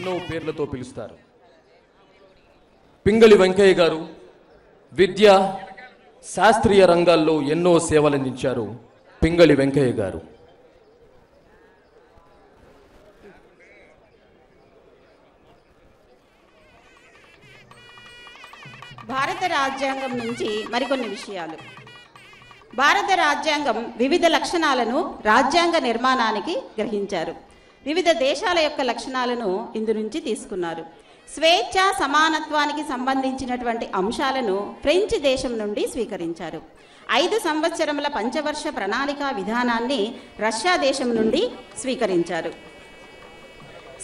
ఎన్నో పేర్లతో పిలుస్తారు. పింగళి వెంకయ్య గారు విద్య శాస్త్రీయ రంగాల్లో ఎన్నో సేవలందించారు. పింగళి వెంకయ్య గారు భారత రాజ్యాంగం నుంచి మరికొన్ని విషయాలు. భారత రాజ్యాంగం వివిధ లక్షణాలను రాజ్యాంగ నిర్మాణానికి గ్రహించారు. వివిధ దేశాల యొక్క లక్షణాలను ఇందు నుంచి తీసుకున్నారు. స్వేచ్ఛ సమానత్వానికి సంబంధించినటువంటి అంశాలను ఫ్రెంచ్ దేశం నుండి స్వీకరించారు. 5 సంవత్సరముల పంచవర్ష ప్రణాళికా విధానాన్ని రష్యా దేశం నుండి స్వీకరించారు.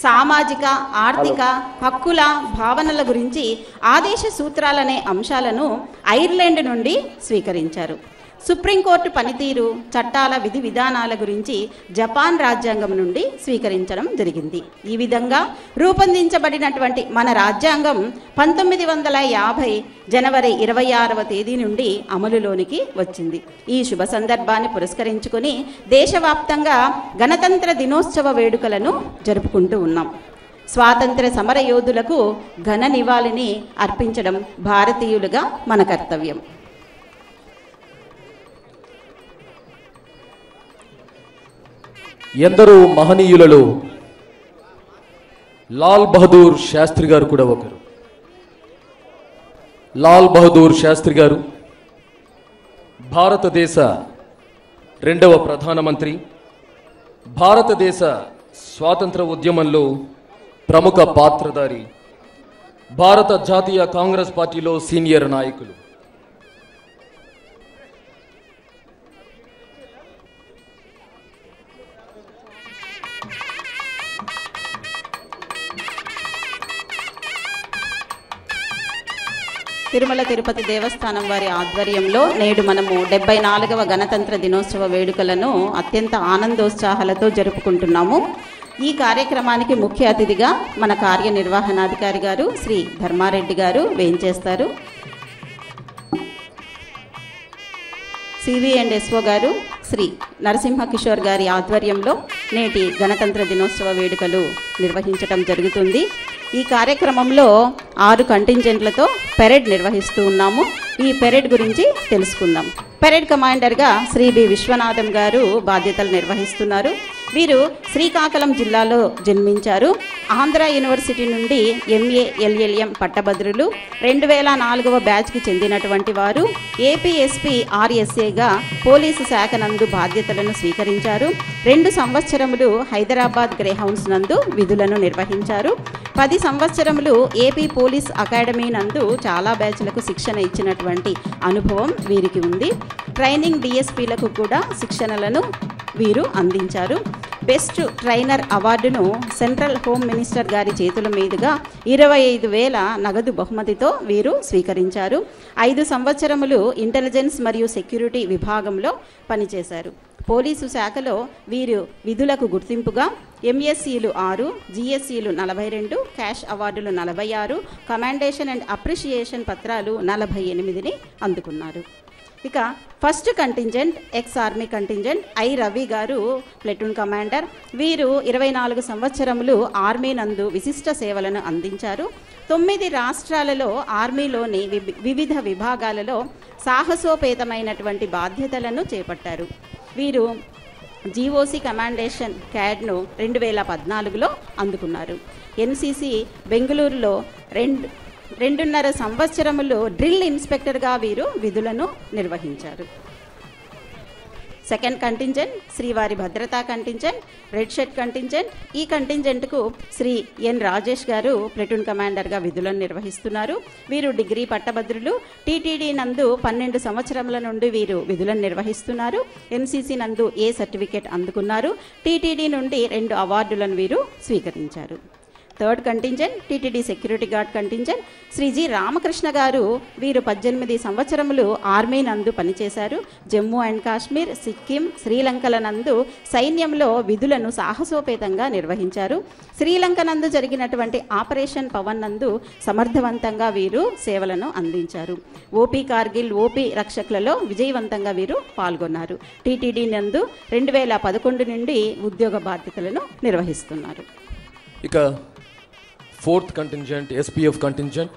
సామాజిక ఆర్థిక హక్కుల భావనల గురించి ఆదేశ సూత్రాలనే అంశాలను ఐర్లాండ్ నుండి స్వీకరించారు. సుప్రీంకోర్టు పనితీరు చట్టాల విధి విధానాల గురించి జపాన్ రాజ్యాంగం నుండి స్వీకరించడం జరిగింది. ఈ విధంగా రూపొందించబడినటువంటి మన రాజ్యాంగం 1950 జనవరి 26వ తేదీ నుండి అమలులోనికి వచ్చింది. ఈ శుభ సందర్భాన్ని పురస్కరించుకొని దేశవ్యాప్తంగా గణతంత్ర దినోత్సవ వేడుకలను జరుపుకుంటూ ఉన్నాం. స్వాతంత్ర సమర యోధులకు ఘన నివాళిని అర్పించడం భారతీయులుగా మన కర్తవ్యం. ఎందరో మహనీయులలో లాల్ బహదూర్ శాస్త్రి గారు కూడా ఒకరు. లాల్ బహదూర్ శాస్త్రి గారు భారతదేశ 2వ ప్రధానమంత్రి. భారతదేశ స్వాతంత్ర ఉద్యమంలో ప్రముఖ పాత్రధారి. భారత జాతీయ కాంగ్రెస్ పార్టీలో సీనియర్ నాయకులు. తిరుమల తిరుపతి దేవస్థానం వారి ఆధ్వర్యంలో నేడు మనము 74వ గణతంత్ర దినోత్సవ వేడుకలను అత్యంత ఆనందోత్సాహాలతో జరుపుకుంటున్నాము. ఈ కార్యక్రమానికి ముఖ్య అతిథిగా మన కార్యనిర్వహణాధికారి గారు శ్రీ ధర్మారెడ్డి గారు వేంచేస్తారు. సివి అండ్ ఎస్ఓ గారు శ్రీ నరసింహ కిషోర్ గారి ఆధ్వర్యంలో నేటి గణతంత్ర దినోత్సవ వేడుకలు నిర్వహించడం జరుగుతుంది. ఈ కార్యక్రమంలో 6 కంటింజెంట్లతో పెరేడ్ నిర్వహిస్తూ ఉన్నాము. ఈ పెరేడ్ గురించి తెలుసుకుందాం. పెరేడ్ కమాండర్గా శ్రీ బి విశ్వనాథం గారు బాధ్యతలు నిర్వహిస్తున్నారు. వీరు శ్రీకాకుళం జిల్లాలో జన్మించారు. ఆంధ్ర యూనివర్సిటీ నుండి MA LLM పట్టభద్రులు. 2004వ బ్యాచ్కి చెందినటువంటి వారు. APSP RSAగా పోలీసు శాఖ నందు బాధ్యతలను స్వీకరించారు. 2 సంవత్సరములు హైదరాబాద్ గ్రేహౌండ్స్ నందు విధులను నిర్వహించారు. 10 సంవత్సరములు ఏపీ పోలీస్ అకాడమీ నందు చాలా బ్యాచ్లకు శిక్షణ ఇచ్చినటువంటి అనుభవం వీరికి ఉంది. ట్రైనింగ్ DSPలకు కూడా శిక్షణలను వీరు అందించారు. బెస్ట్ ట్రైనర్ అవార్డును సెంట్రల్ హోమ్ మినిస్టర్ గారి చేతుల మీదుగా 25,000 నగదు బహుమతితో వీరు స్వీకరించారు. 5 సంవత్సరములు ఇంటెలిజెన్స్ మరియు సెక్యూరిటీ విభాగంలో పనిచేశారు. పోలీసు శాఖలో వీరు విధులకు గుర్తింపుగా MSCలు 6, GSCలు 42, క్యాష్ అవార్డులు 46, కమాండేషన్ అండ్ అప్రిషియేషన్ పత్రాలు 48ని అందుకున్నారు. ఇక first contingent ex army contingent I Ravi గారు ప్లెటూన్ కమాండర్. వీరు 24 సంవత్సరములు ఆర్మీ నందు విశిష్ట సేవలను అందించారు. 9 రాష్ట్రాలలో ఆర్మీలోని వివిధ విభాగాలలో సాహసోపేతమైనటువంటి బాధ్యతలను చేపట్టారు. వీరు GOC కమాండేషన్ క్యాడ్ను 2014లో అందుకున్నారు. NCC బెంగళూరులో 2.5 సంవత్సరములు డ్రిల్ ఇన్స్పెక్టర్గా వీరు విధులను నిర్వహించారు. సెకండ్ కంటింజెంట్ శ్రీవారి భద్రతా కంటింజెంట్ రెడ్ షర్ట్ కంటింజెంట్. ఈ కంటింజెంట్కు శ్రీ ఎన్ రాజేష్ గారు ప్లెటూన్ కమాండర్గా విధులను నిర్వహిస్తున్నారు. వీరు డిగ్రీ పట్టభద్రులు. TTD నందు 12 సంవత్సరముల నుండి వీరు విధులను నిర్వహిస్తున్నారు. NCC నందు A సర్టిఫికేట్ అందుకున్నారు. TTD నుండి 2 అవార్డులను వీరు స్వీకరించారు. Third contingent TTD security guard contingent Shri G Ramakrishna గారు. వీరు 18 సంవత్సరములు ఆర్మీ నందు పనిచేశారు. జమ్మూ అండ్ కాశ్మీర్, సిక్కిం, శ్రీలంకల నందు సైన్యంలో విధులను సాహసోపేతంగా నిర్వహించారు. శ్రీలంక నందు జరిగినటువంటి ఆపరేషన్ పవన్ నందు సమర్థవంతంగా వీరు సేవలను అందించారు. OP కార్గిల్, OP రక్షకులలో విజయవంతంగా వీరు పాల్గొన్నారు. TTD నందు 2011 నుండి ఉద్యోగ బాధ్యతలను నిర్వహిస్తున్నారు. ఇక 4th contingent SPF contingent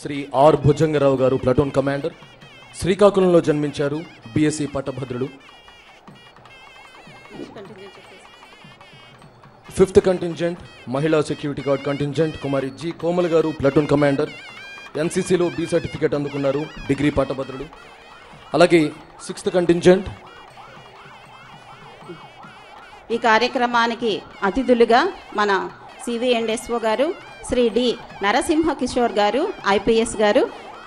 Shri R Bhujangarao గారు ప్లటూన్ కమాండర్, శ్రీకాకుళంలో జన్మించారు, BSc పట్టభద్రుడు. 5th కంటింజెంట్ మహిళా సెక్యూరిటీ గార్డ్ కంటింజెంట్ కుమారి G కోమల్ గారు ప్లటూన్ కమాండర్, NCCలో B సర్టిఫికేట్ అందుకున్నారు, డిగ్రీ పట్టభద్రుడు. అలాగే 6th కంటింజెంట్. ఈ కార్యక్రమానికి అతిథులుగా మన CVSO గారు శ్రీ డి నరసింహ కిషోర్ గారు IPS గారు,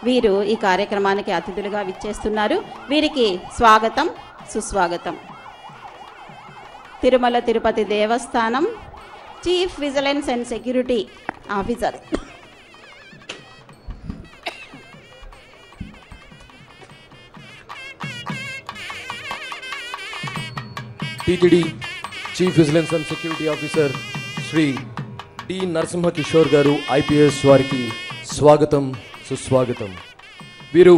వీరు ఈ కార్యక్రమానికి అతిథులుగా విచ్చేస్తున్నారు. వీరికి స్వాగతం సుస్వాగతం. Tirumala Tirupati Devasthanam chief vigilance and security officer TTD chief vigilance and security officer Shri D Narasimha Kishore గారు IPS వారికి స్వాగతం సుస్వాగతం. వీరు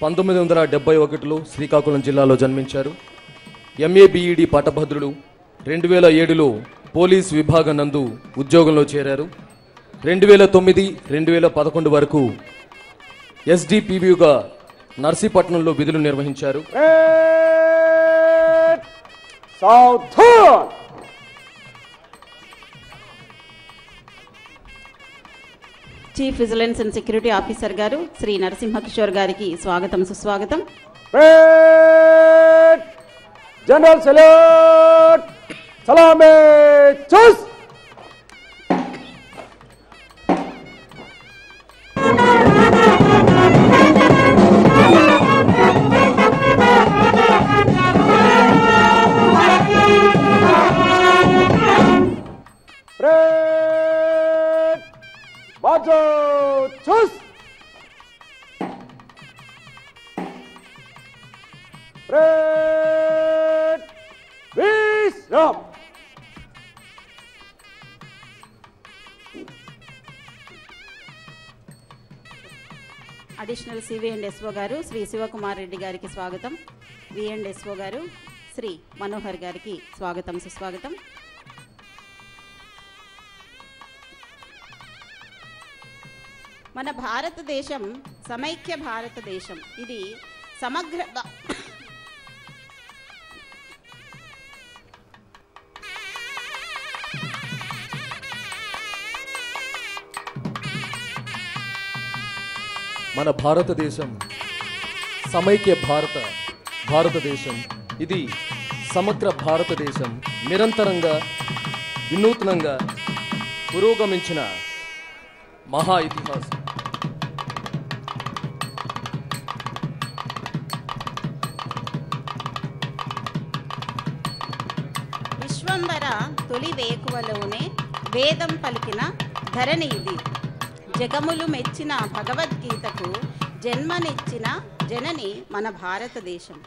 1971లో శ్రీకాకుళం జిల్లాలో జన్మించారు. MA BEd పట్టభద్రుడు. 2007లో పోలీస్ విభాగం నందు ఉద్యోగంలో చేరారు. 2009-2011 వరకు SDPVగా నర్సీపట్నంలో విధులు నిర్వహించారు. Chief vigilance and security officer గారు శ్రీ నరసింహ కిషోర్ గారికి స్వాగతం సుస్వాగతం. జనరల్ సల్యూట్, సలామే చూస్. బాజో చూస్. విశ్రామ్. అడిషనల్ CVSO గారు శ్రీ శివకుమార్ రెడ్డి గారికి స్వాగతం. VSO గారు శ్రీ మనోహర్ గారికి స్వాగతం సుస్వాగతం. మన భారతదేశం సమైక్య భారతదేశం. ఇది సమగ్ర మన భారతదేశం సమైక్య భారతదేశం. ఇది సమగ్ర భారతదేశం. నిరంతరంగా వినూత్నంగా పురోగమించిన మహా ఇతిహాసం. విశ్వంబర తొలి వేకువలోనే వేదం పలికిన ధరణి ఇది. జగములు మెచ్చిన భగవద్గీతకు జన్మనిచ్చిన జనని మన భారతదేశం.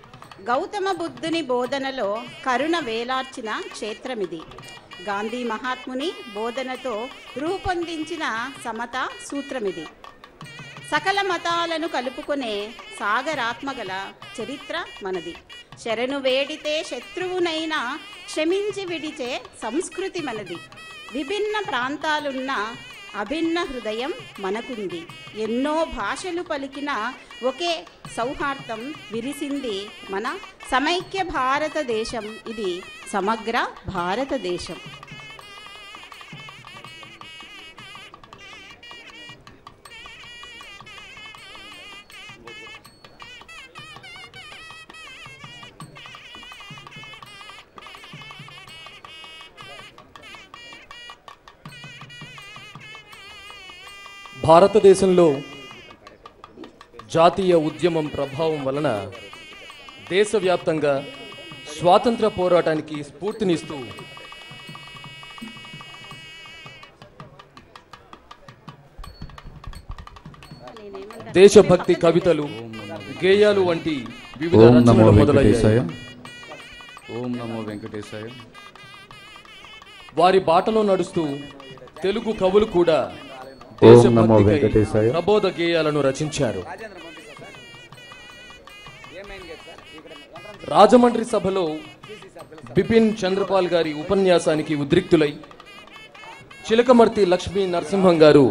గౌతమ బుద్ధుని బోధనలో కరుణ వేలార్చిన క్షేత్రమిది. గాంధీ మహాత్ముని బోధనతో రూపొందించిన సమతా సూత్రమిది. సకల మతాలను కలుపుకునే సాగరాత్మగల చరిత్ర మనది. శరణు వేడితే శత్రువునైనా క్షమించి విడిచే సంస్కృతి మనది. విభిన్న ప్రాంతాలున్న అభిన్న హృదయం మనకుంది. ఎన్నో భాషలు పలికిన ఒకే సౌహార్దం విరిసింది మన సమైక్య భారతదేశం. ఇది సమగ్ర భారతదేశం. భారతదేశంలో జాతీయ ఉద్యమం ప్రభావం వలన దేశవ్యాప్తంగా స్వాతంత్ర పోరాటానికి స్ఫూర్తినిస్తూ దేశభక్తి కవితలు, గేయాలు వంటి వివిధ రచనలు మొదలయ్యాయి. ఓం నమో వెంకటేశాయ. వారి బాటలో నడుస్తూ తెలుగు కవులు కూడా ఓం నమో వెంకటేశాయ ప్రబోధ గేయాలను రచించారు. రాజమండ్రి సభలో బిపిన్ చంద్రపాల్ గారి ఉపన్యాసానికి ఉద్రిక్తులై చిలకమర్తి లక్ష్మీ నరసింహం గారు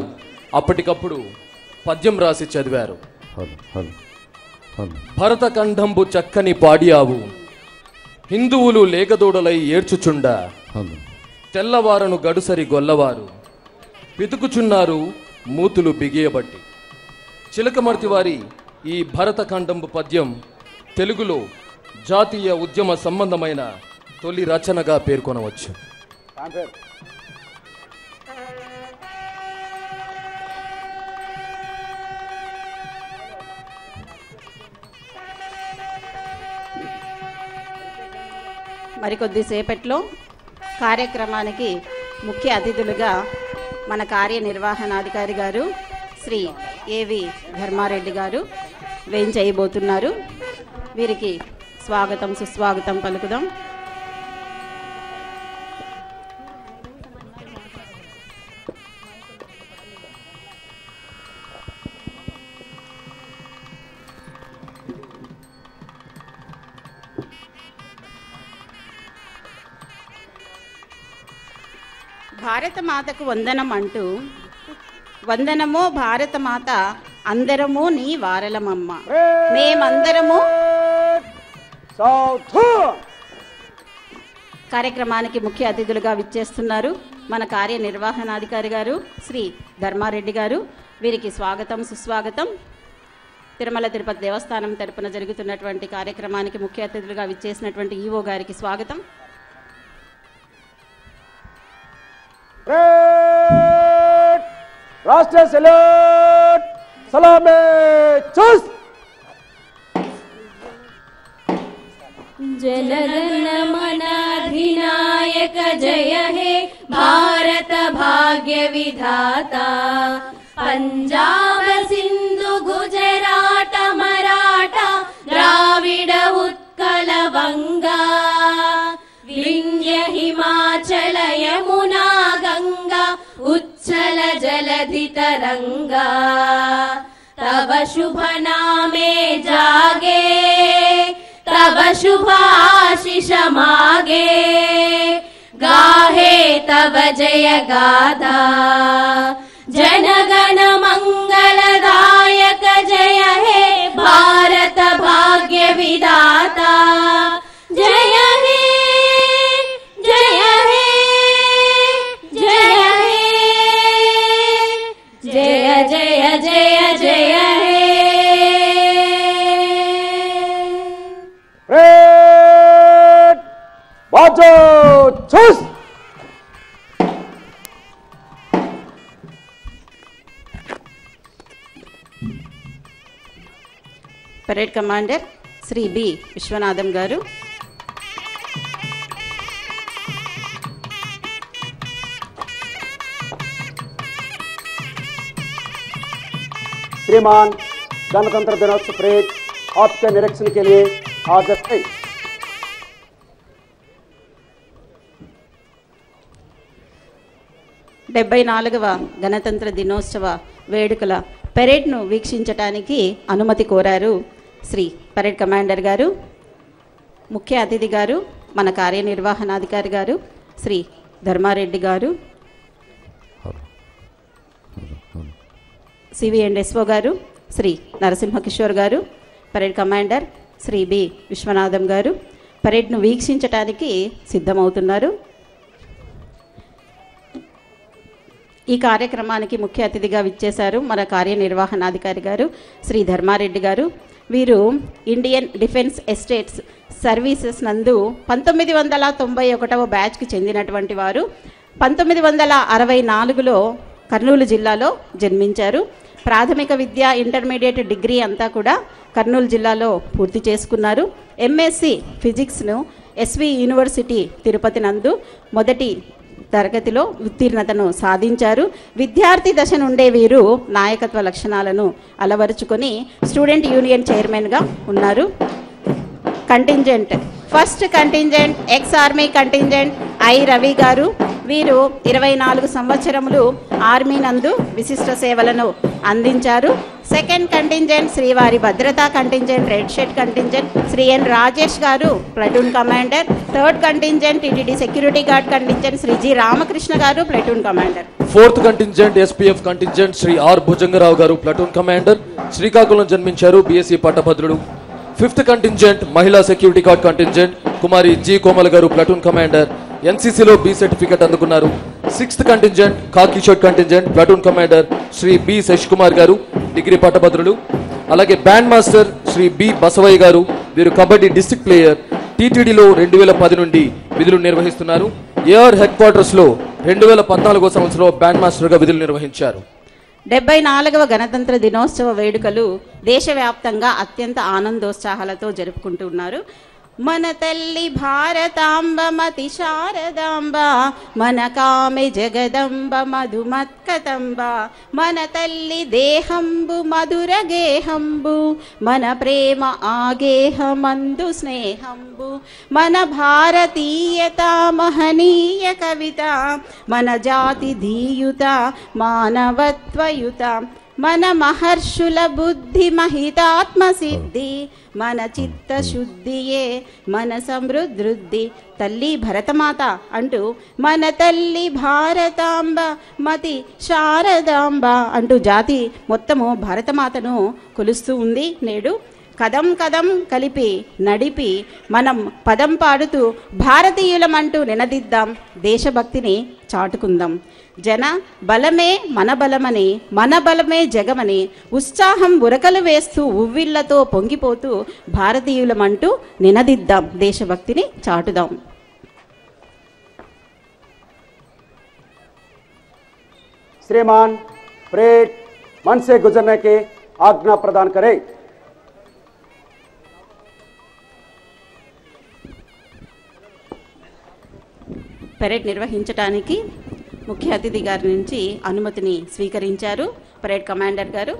అప్పటికప్పుడు పద్యం రాసి చదివారు. భరతఖండంబు చక్కని పాడియావు, హిందువులు లేగదూడలై ఏడ్చుచుండ, తెల్లవారను గడుసరి గొల్లవారు పితుకుచున్నారు మూతులు బిగియబట్టి. చిలకమర్తి వారి ఈ భరతఖండంబు పద్యం తెలుగులో జాతీయ ఉద్యమ సంబంధమైన తొలి రచనగా పేర్కొనవచ్చు. మరికొద్దిసేపట్లో కార్యక్రమానికి ముఖ్య అతిథులుగా మన కార్యనిర్వహణాధికారి గారు శ్రీ ఏవి ధర్మారెడ్డి గారు వేయించేయబోతున్నారు. వీరికి స్వాగతం సుస్వాగతం పలుకుదాం. భారతమాతకు వందనం అంటూ, వందనమో భారతమాత, అందరము నీ వారలమమ్మ, మేమందరము. కార్యక్రమానికి ముఖ్య అతిథులుగా విచ్చేస్తున్నారు మన కార్యనిర్వహణాధికారి గారు శ్రీ ధర్మారెడ్డి గారు. వీరికి స్వాగతం సుస్వాగతం. తిరుమల తిరుపతి దేవస్థానం తరపున జరుగుతున్నటువంటి కార్యక్రమానికి ముఖ్య అతిథులుగా విచ్చేసినటువంటి ఈవో గారికి స్వాగతం. రాష్ట్ర సెల్యూట్, సలామే చూస్. जनगण मन अधिनायक जय हे भारत भाग्य विधाता, पंजाब सिंधु गुजरात मराठा द्राविड उत्कल बंगा, विंध्य हिमाचल यमुना गंगा उच्चल जलधि तरंगा, तव शुभ नामे जागे तब शुभ आशीष मागे, गाहे तब जय गाथा, जनगण मंगलदायक जय हे भारत भाग्य विधाता, जय हे जय हे जय हे जय जय जय जय हे. బాజో చూస్. Parade commander Shri B Viswanatham garu. श्रीमान, गणतंत्र दिनोत्सव परेड आपके निरीक्षण के लिए हाजिर है. డెబ్బై 74వ గణతంత్ర దినోత్సవ వేడుకల పెరేడ్ను వీక్షించటానికి అనుమతి కోరారు శ్రీ పరేడ్ కమాండర్ గారు. ముఖ్య అతిథి గారు మన కార్యనిర్వహణాధికారి గారు శ్రీ ధర్మారెడ్డి గారు, సివిఎండ్ఎస్ఓ గారు శ్రీ నరసింహ కిషోర్ గారు, parade commander Shri B Viswanatham గారు పరేడ్ను వీక్షించటానికి సిద్ధమవుతున్నారు. ఈ కార్యక్రమానికి ముఖ్య అతిథిగా విచ్చేశారు మన కార్యనిర్వహణాధికారి గారు శ్రీ ధర్మారెడ్డి గారు. వీరు ఇండియన్ డిఫెన్స్ ఎస్టేట్స్ సర్వీసెస్ నందు 1991వ బ్యాచ్కి చెందినటువంటి వారు. 1964లో కర్నూలు జిల్లాలో జన్మించారు. ప్రాథమిక విద్య, ఇంటర్మీడియట్, డిగ్రీ అంతా కూడా కర్నూలు జిల్లాలో పూర్తి చేసుకున్నారు. ఎంఎస్సి ఫిజిక్స్ను ఎస్వి యూనివర్సిటీ తిరుపతి నందు మొదటి తరగతిలో ఉత్తీర్ణతను సాధించారు. విద్యార్థి దశ నుండే వీరు నాయకత్వ లక్షణాలను అలవరుచుకొని స్టూడెంట్ యూనియన్ చైర్మన్గా ఉన్నారు. Contingent, first contingent ex army contingent I Ravi గారు. వీరు 24 సంవత్సరములు ఆర్మీ నందు విశిష్ట సేవలను అందించారు. సెకండ్ కంటింజెంట్ శ్రీవారి భద్రతా contingent red shirt contingent Shri N Rajesh గారు platoon commander. Third contingent TTD security guard contingent Shri G Ramakrishna garu platoon commander. Fourth contingent SPF contingent Shri R Bhujangarao గారు ప్లటూన్ కమాండర్, శ్రీకాకుళం జన్మించారు, బీఎస్సీ పట్టభద్రుడు. ఫిఫ్త్ కంటింజెంట్ మహిళా సెక్యూరిటీ గార్డ్ కంటింజెంట్ కుమారి G Komal గారు platoon commander, ఎన్సీసీలో B certificate అందుకున్నారు. Sixth contingent khaki shirt contingent platoon commander Shri B Sasi Kumar garu degree పట్టభద్రులు. అలాగే band master Shri B Basavaiah గారు, వీరు కబడ్డీ డిస్ట్రిక్ట్ ప్లేయర్, టీటీడీలో 2010 నుండి విధులు నిర్వహిస్తున్నారు. ఏఆర్ హెడ్ క్వార్టర్స్లో 2014 సంవత్సరంలో బ్యాండ్ మాస్టర్గా విధులు నిర్వహించారు. 74వ గణతంత్ర దినోత్సవ వేడుకలు దేశవ్యాప్తంగా అత్యంత ఆనందోత్సాహాలతో జరుపుకుంటున్నారు. మన తల్లి భారతాంబ మతి శారదాంబ, మన కామె జగదంబ మధుమత్కతంబ, మన తల్లి దేహంబు మధుర గేహంబు, మన ప్రేమ ఆగేహమందు స్నేహంబు, మన భారతీయత మహనీయ కవిత, మన జాతి ధీయుత మానవత్వయుత, మన మహర్షుల బుద్ధి మహితాత్మ సిద్ధి, మన చిత్తశుద్ధియే మన సమృద్ధి. తల్లి భరతమాత అంటూ మన తల్లి భారతాంబ మతి శారదాంబ అంటూ జాతి మొత్తము భారతమాతను కొలుస్తూ ఉంది. నేడు కదం కదం కలిపి నడిపి మనం పదం పాడుతూ భారతీయులమంటూ నినదిద్దాం, దేశభక్తిని చాటుకుందాం. జన బలమే మన బలమని, మన బలమే జగమని ఉత్సాహం ఉరకలు వేస్తూ ఉవ్విళ్లతో పొంగిపోతూ భారతీయులమంటూ నినదిద్దాం, దేశభక్తిని చాటుదాం. श्रीमान परेड मन से गुजरने के आज्ञा प्रदान करें। పరేడ్ నిర్వహించడానికి ముఖ్య అతిథి గారి నుంచి అనుమతిని స్వీకరించారు పరేడ్ కమాండర్ గారు.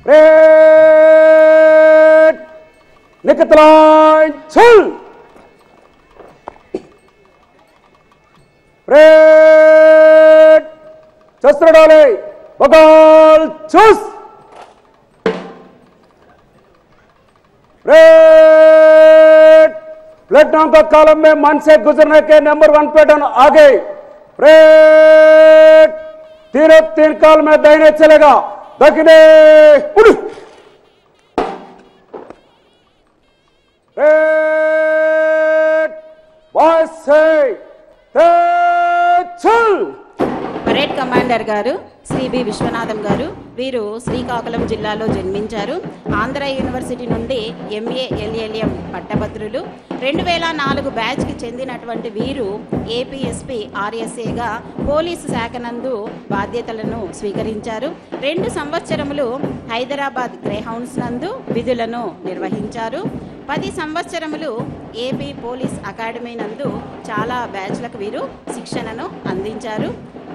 परेड निकट लाइन चल। परेड शस्त्र डाले बगाल चुस। परेड प्लेटफॉर्म का कॉलम में मन से गुजरने के नंबर 1 पैटर्न आगे। परेड तीनों 3 काल में दाहिने चलेगा, दक्षिणे उड़। परेड बाएं से तेज चल। పరేడ్ కమాండర్ గారు శ్రీ బి విశ్వనాథం గారు, వీరు శ్రీకాకుళం జిల్లాలో జన్మించారు. ఆంధ్ర యూనివర్సిటీ నుండి ఎంఏ ఎల్ఎల్ఎం పట్టభద్రులు. 2004 బ్యాచ్కి చెందినటువంటి వీరు ఏపీఎస్పీ ఆర్ఎస్ఏగా పోలీసు శాఖ నందు బాధ్యతలను స్వీకరించారు. 2 సంవత్సరములు హైదరాబాద్ గ్రేహౌండ్స్ నందు విధులను నిర్వహించారు. 10 సంవత్సరములు ఏపీ పోలీస్ అకాడమీ నందు చాలా బ్యాచ్లకు వీరు శిక్షణను అందించారు.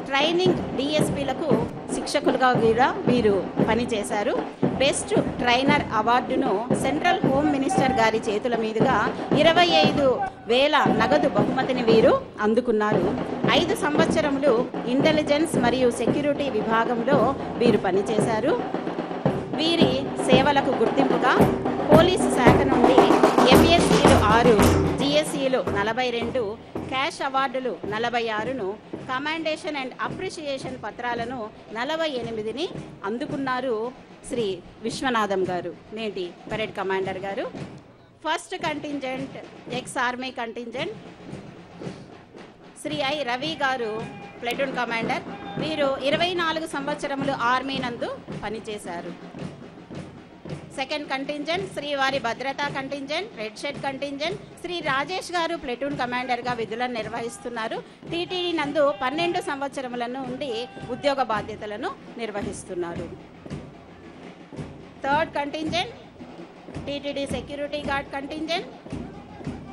ట్రైనింగ్ డిఎస్పీలకు శిక్షకులుగా కూడా వీరు పనిచేశారు. బెస్ట్ ట్రైనర్ అవార్డును సెంట్రల్ హోమ్ మినిస్టర్ గారి చేతుల మీదుగా 25,000 నగదు బహుమతిని వీరు అందుకున్నారు. 5 సంవత్సరములు ఇంటెలిజెన్స్ మరియు సెక్యూరిటీ విభాగంలో వీరు పనిచేశారు. వీరి సేవలకు గుర్తింపుగా పోలీసు శాఖ నుండి ఎంఎస్సీలు 6, జిఎస్సీలు 42, క్యాష్ అవార్డులు 46ను, కమాండేషన్ అండ్ అప్రిషియేషన్ పత్రాలను 48ని అందుకున్నారు శ్రీ విశ్వనాథం గారు, నేటి పరేడ్ కమాండర్ గారు. First contingent ex army contingent Shri I Ravi గారు ప్లటూన్ కమాండర్. వీరు 24 సంవత్సరములు ఆర్మీ నందు పనిచేశారు. సెకండ్ కంటింజెంట్ శ్రీవారి భద్రతా contingent red shirt contingent Shri Rajesh గారు ప్లటూన్ కమాండర్గా విధులను నిర్వహిస్తున్నారు. టీటీడీ నందు 12 సంవత్సరముల నుండి ఉద్యోగ బాధ్యతలను నిర్వహిస్తున్నారు. Third contingent TTD security guard contingent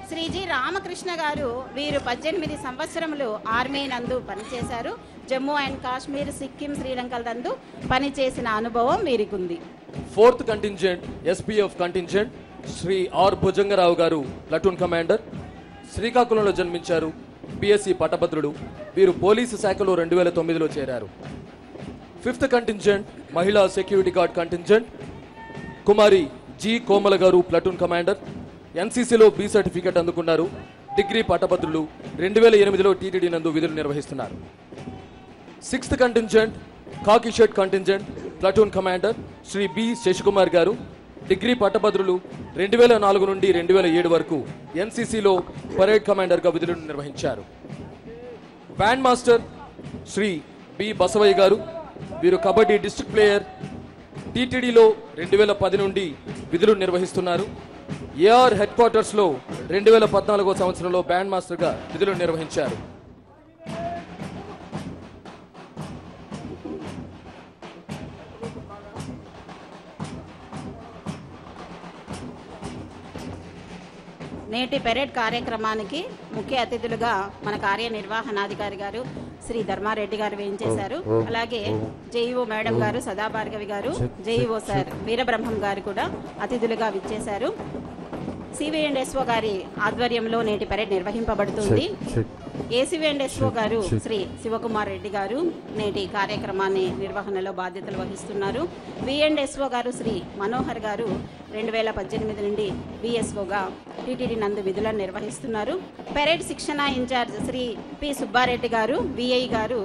Shri G Ramakrishna గారు, వీరు 18 సంవత్సరములు ఆర్మీ నందు పనిచేశారు. జమ్మూ అండ్ కాశ్మీర్, సిక్కిం, శ్రీలంకల నందు పనిచేసిన అనుభవం వీరికి ఉంది. Fourth contingent SPF contingent Shri R Bhujangarao గారు ప్లటూన్ కమాండర్, శ్రీకాకుళంలో జన్మించారు. బిఎస్సి పట్టభద్రుడు. వీరు పోలీసు శాఖలో 2009లో చేరారు. 5th కంటింజెంట్ మహిళా సెక్యూరిటీ గార్డ్ కంటింజెంట్ కుమారి జి కోమల గారు ప్లటూన్ కమాండర్, ఎన్సీసీలో బి సర్టిఫికెట్ అందుకున్నారు. డిగ్రీ పట్టభద్రులు. 2008లో టీటీడీ నందు విధులు నిర్వహిస్తున్నారు. 6th contingent khaki shirt contingent platoon commander Shri B Sasikumar garu, degree పట్టభద్రులు. 2004 నుండి 2007 వరకు ఎన్సీసీలో పరేడ్ కమాండర్గా విధులను నిర్వహించారు. Band master Shri B Basavaiah గారు, వీరు కబడ్డీ డిస్ట్రిక్ట్ ప్లేయర్. టీటీడీలో 2010 నుండి విధులు నిర్వహిస్తున్నారు. ఏఆర్ హెడ్ క్వార్టర్స్లో 2014 సంవత్సరంలో బ్యాండ్ మాస్టర్గా విధులు నిర్వహించారు. నేటి పెరేడ్ కార్యక్రమానికి ముఖ్య అతిథులుగా మన కార్యనిర్వహణాధికారి గారు శ్రీ ధర్మారెడ్డి గారు వేయించేశారు. అలాగే జేఈఓ మేడం గారు సదాభార్గవి గారు, జేఈఓ సార్ వీరబ్రహ్మం గారు కూడా అతిథులుగా విచ్చేశారు. సివిఎండ్ఎస్ఓ గారి ఆధ్వర్యంలో నేటి పెరేడ్ నిర్వహింపబడుతుంది. ఏసీవీఎండ్ఎస్ఓ గారు శ్రీ శివకుమార్ రెడ్డి గారు నేటి కార్యక్రమాన్ని నిర్వహణలో బాధ్యతలు వహిస్తున్నారు. విఎండ్ఎస్ఓ గారు శ్రీ మనోహర్ గారు 2018 నుండి విఎస్ఓగా టీటీడీ నందు విధులను నిర్వహిస్తున్నారు. పెరేడ్ శిక్షణ ఇన్ఛార్జ్ శ్రీ పి సుబ్బారెడ్డి గారు విఐ గారు,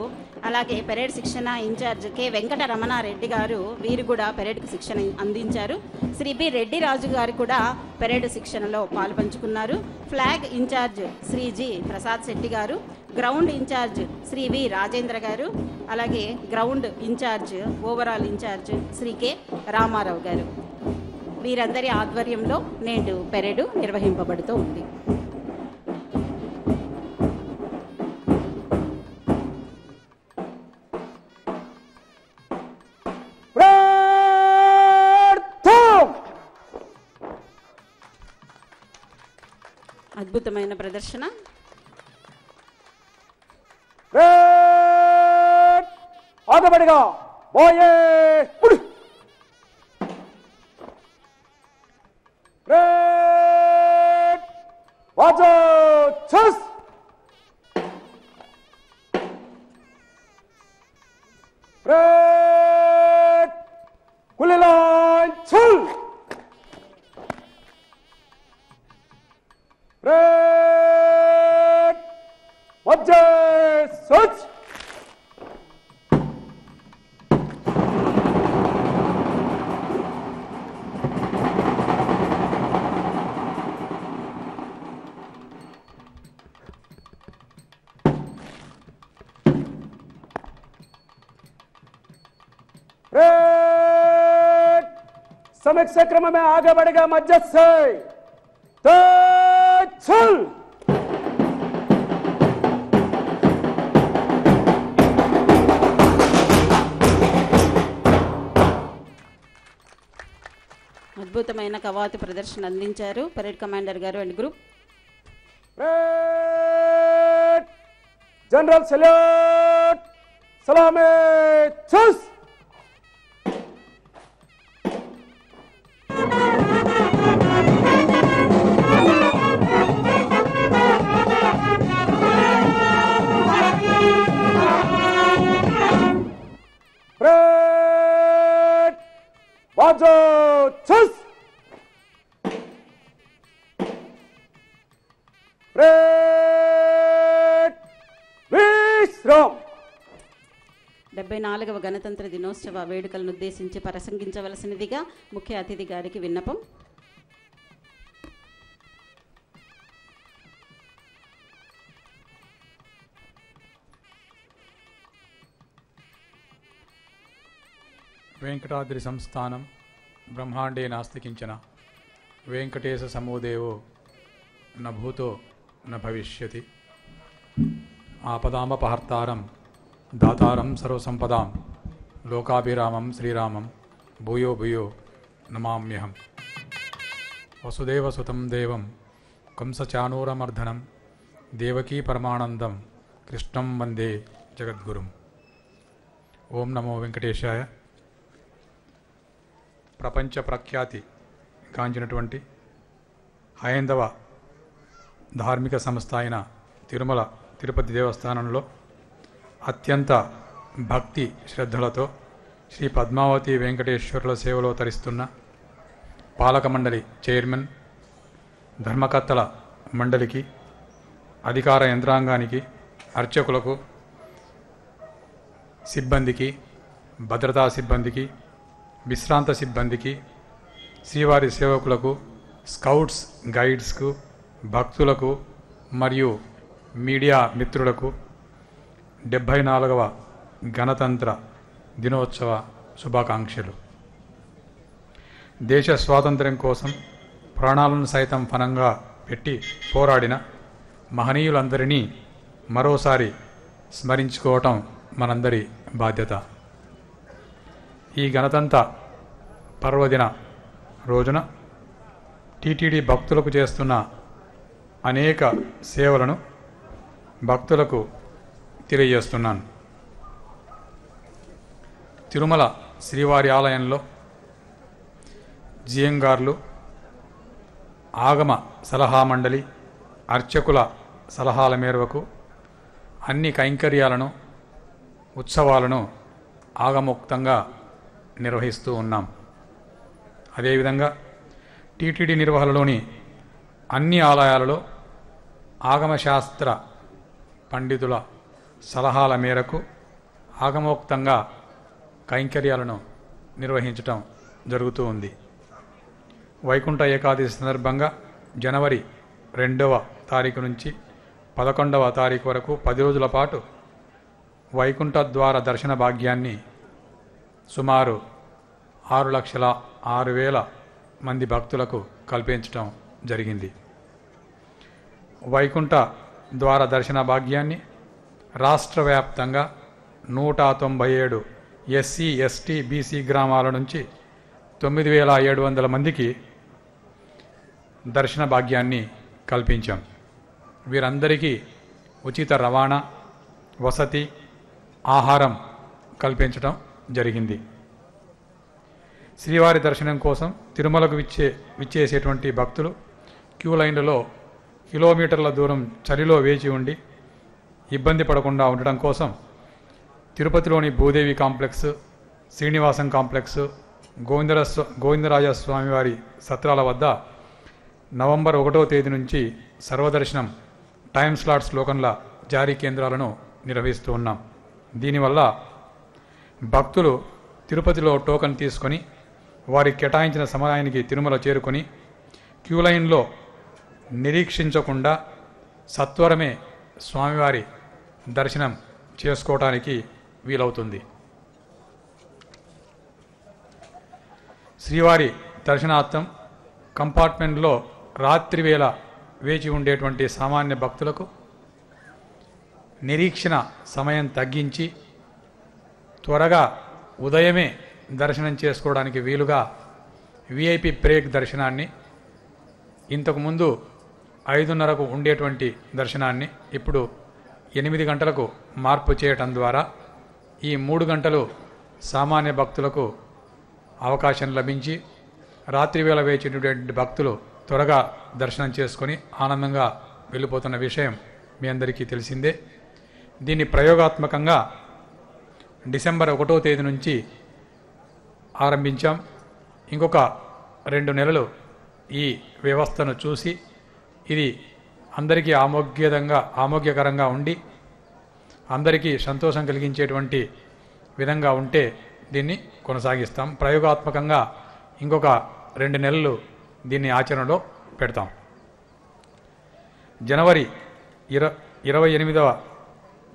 అలాగే పెరేడ్ శిక్షణ ఇన్ఛార్జ్ కె వెంకటరమణారెడ్డి గారు, వీరు కూడా పెరేడ్కు శిక్షణ అందించారు. శ్రీ బి రెడ్డి రాజు గారు కూడా పెరేడ్ శిక్షణలో పాల్పంచుకున్నారు. Flag in charge Shri G Prasad Shetty garu, ground in charge Shri V Rajendra garu, అలాగే ground in charge overall in charge Shri K Ramarao garu, వీరందరి ఆధ్వర్యంలో నేడు పెరేడు నిర్వహింపబడుతూ ఉంది. అద్భుతమైన ప్రదర్శన. ఆగబడిగా బోయే పుడి రేడ్ వాజో చస్ రేడ్ కులిలాన్ చల్ రేడ్ వాజో సచ్ समीक्षा क्रम में आगे बढ़ेगा मस्जिद से तो चल అద్భుతమైన కవాతు ప్రదర్శన అందించారు పరేడ్ కమాండర్ గారు అండ్ గ్రూప్. जनरल सैल्यूट सलामी चुस बाजो चुस विश्राम. 74వ గణతంత్ర దినోత్సవ వేడుకలను ఉద్దేశించి ప్రసంగించవలసినదిగా ముఖ్య అతిథి గారికి విన్నపం. వెంకటాద్రి సంస్థానం బ్రహ్మాండే నాస్తి కించన వెంకటేశ సమోదేవో న భూతో న భవిష్యతి ఆపదామపహర్తారం దాతారం సర్వసంపదాం లోకాభిరామం శ్రీరామం భూయో భూయో నమామ్యహం. వసుదేవసుతం దేవం కంసచానూరమర్దనం దేవకీ పరమానందం కృష్ణం వందే జగద్గురుం. ఓం నమో వెంకటేశాయ. ప్రపంచ ప్రఖ్యాతి గాంచినటువంటి హైందవ ధార్మిక సంస్థ అయిన తిరుమల తిరుపతి దేవస్థానంలో అత్యంత భక్తి శ్రద్ధలతో శ్రీ పద్మావతి వెంకటేశ్వరుల సేవలో తరిస్తున్న పాలక మండలి చైర్మన్, ధర్మకర్తల మండలికి, అధికార యంత్రాంగానికి, అర్చకులకు, సిబ్బందికి, భద్రతా సిబ్బందికి, విశ్రాంత సిబ్బందికి, శ్రీవారి సేవకులకు, స్కౌట్స్ గైడ్స్కు, భక్తులకు మరియు మీడియా మిత్రులకు 74వ గణతంత్ర దినోత్సవ శుభాకాంక్షలు. దేశ స్వాతంత్ర్యం కోసం ప్రాణాలను సైతం పణంగా పెట్టి పోరాడిన మహనీయులందరినీ మరోసారి స్మరించుకోవటం మనందరి బాధ్యత. ఈ గణతంత్ర పర్వదిన రోజున టీటీడీ భక్తులకు చేస్తున్న అనేక సేవలను భక్తులకు తెలియజేస్తున్నాను. తిరుమల శ్రీవారి ఆలయంలో జియంగార్లు, ఆగమ సలహా మండలి, అర్చకుల సలహాల మేరకు అన్ని కైంకర్యాలను, ఉత్సవాలను ఆగమోక్తంగా నిర్వహిస్తూ ఉన్నాం. అదేవిధంగా టీటీడీ నిర్వహణలోని అన్ని ఆలయాలలో ఆగమశాస్త్ర పండితుల సలహాల మేరకు ఆగమోక్తంగా కైంకర్యాలను నిర్వహించటం జరుగుతూ ఉంది. వైకుంఠ ఏకాదశి సందర్భంగా జనవరి 2వ తారీఖు నుంచి 11వ తారీఖు వరకు 10 రోజుల పాటు వైకుంఠ ద్వార దర్శన భాగ్యాన్ని సుమారు 6,06,000 మంది భక్తులకు కల్పించటం జరిగింది. వైకుంఠ ద్వార దర్శన భాగ్యాన్ని రాష్ట్ర వ్యాప్తంగా 197 ఎస్సీ, ఎస్టీ, బీసీ గ్రామాల నుంచి 9,700 మందికి దర్శన భాగ్యాన్ని కల్పించాం. వీరందరికీ ఉచిత రవాణా, వసతి, ఆహారం కల్పించడం జరిగింది. శ్రీవారి దర్శనం కోసం తిరుమలకు విచ్చేసేటువంటి భక్తులు క్యూ లైన్లలో కిలోమీటర్ల దూరం చలిలో వేచి ఉండి ఇబ్బంది పడకుండా ఉండటం కోసం తిరుపతిలోని భూదేవి కాంప్లెక్స్, శ్రీనివాసం కాంప్లెక్స్, గోవిందరాజస్వామివారి సత్రాల వద్ద నవంబర్ 1వ తేదీ నుంచి సర్వదర్శనం టైమ్ స్లాట్స్ టోకన్ల జారీ కేంద్రాలను నిర్వహిస్తూ ఉన్నాం. దీనివల్ల భక్తులు తిరుపతిలో టోకన్ తీసుకొని వారికి కేటాయించిన సమయానికి తిరుమల చేరుకొని క్యూ లైన్లో నిరీక్షించకుండా సత్వరమే స్వామివారి దర్శనం చేసుకోవటానికి వీలవుతుంది. శ్రీవారి దర్శనార్థం కంపార్ట్మెంట్లో రాత్రివేళ వేచి ఉండేటువంటి సామాన్య భక్తులకు నిరీక్షణ సమయం తగ్గించి త్వరగా ఉదయమే దర్శనం చేసుకోవడానికి వీలుగా విఐపి బ్రేక్ దర్శనాన్ని, ఇంతకుముందు 5:30కు ఉండేటువంటి దర్శనాన్ని ఇప్పుడు 8 గంటలకు మార్పు చేయటం ద్వారా ఈ 3 గంటలు సామాన్య భక్తులకు అవకాశం లభించి రాత్రివేళ వేచినటువంటి భక్తులు త్వరగా దర్శనం చేసుకొని ఆనందంగా వెళ్ళిపోతున్న విషయం మీ అందరికీ తెలిసిందే. దీన్ని ప్రయోగాత్మకంగా డిసెంబర్ 1వ తేదీ నుంచి ఆరంభించాం. ఇంకొక 2 నెలలు ఈ వ్యవస్థను చూసి ఇది అందరికీ ఆమోగ్యకరంగా ఉండి అందరికీ సంతోషం కలిగించేటువంటి విధంగా ఉంటే దీన్ని కొనసాగిస్తాం. ప్రయోగాత్మకంగా ఇంకొక 2 నెలలు దీన్ని ఆచరణలో పెడతాం. జనవరి 28వ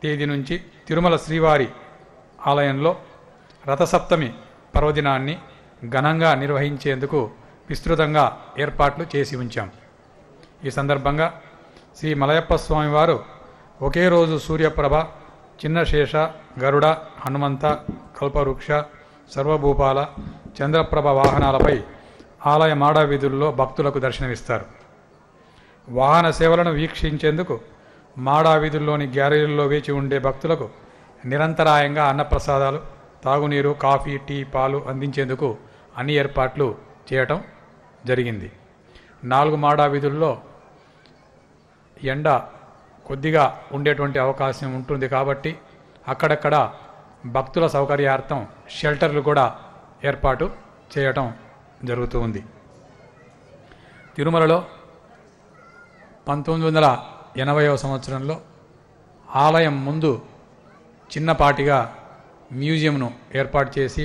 తేదీ నుంచి తిరుమల శ్రీవారి ఆలయంలో రథసప్తమి పర్వదినాన్ని ఘనంగా నిర్వహించేందుకు విస్తృతంగా ఏర్పాట్లు చేసి ఉంచాం. ఈ సందర్భంగా శ్రీ మలయప్ప స్వామివారు ఒకే రోజు సూర్యప్రభ, చిన్నశేష, గరుడ, హనుమంత, కల్పవృక్ష, సర్వభూపాల, చంద్రప్రభ వాహనాలపై ఆలయ మాడా వీధుల్లో భక్తులకు దర్శనమిస్తారు. వాహన సేవలను వీక్షించేందుకు మాడా వీధుల్లోని గ్యాలరీల్లో వేచి ఉండే భక్తులకు నిరంతరాయంగా అన్నప్రసాదాలు, తాగునీరు, కాఫీ, టీ, పాలు అందించేందుకు అన్ని ఏర్పాట్లు చేయటం జరిగింది. 4 మాడా వీధుల్లో ఎండ కొద్దిగా ఉండేటువంటి అవకాశం ఉంటుంది కాబట్టి అక్కడక్కడ భక్తుల సౌకర్యార్థం షెల్టర్లు కూడా ఏర్పాటు చేయటం జరుగుతూ ఉంది. తిరుమలలో 1980వ సంవత్సరంలో ఆలయం ముందు చిన్నపాటిగా మ్యూజియంను ఏర్పాటు చేసి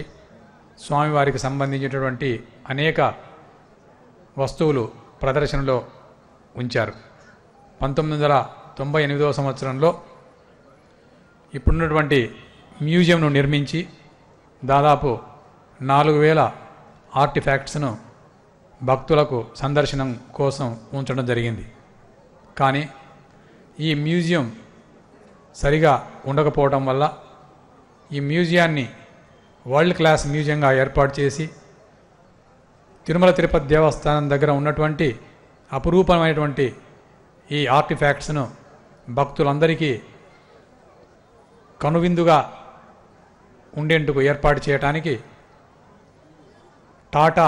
స్వామివారికి సంబంధించినటువంటి అనేక వస్తువులు ప్రదర్శనలో ఉంచారు. 1998వ సంవత్సరంలో ఇప్పుడున్నటువంటి మ్యూజియంను నిర్మించి దాదాపు 4000 ఆర్టిఫాక్ట్స్ను భక్తులకు సందర్శనం కోసం ఉంచడం జరిగింది. కానీ ఈ మ్యూజియం సరిగా ఉండకపోవడం వల్ల ఈ మ్యూజియాన్ని వరల్డ్ క్లాస్ మ్యూజియంగా ఏర్పాటు చేసి తిరుమల తిరుపతి దేవస్థానం దగ్గర ఉన్నటువంటి అపురూపమైనటువంటి ఈ ఆర్టిఫాక్ట్స్ను భక్తులందరికీ కనువిందుగా ఉండేందుకు ఏర్పాటు చేయడానికి Tata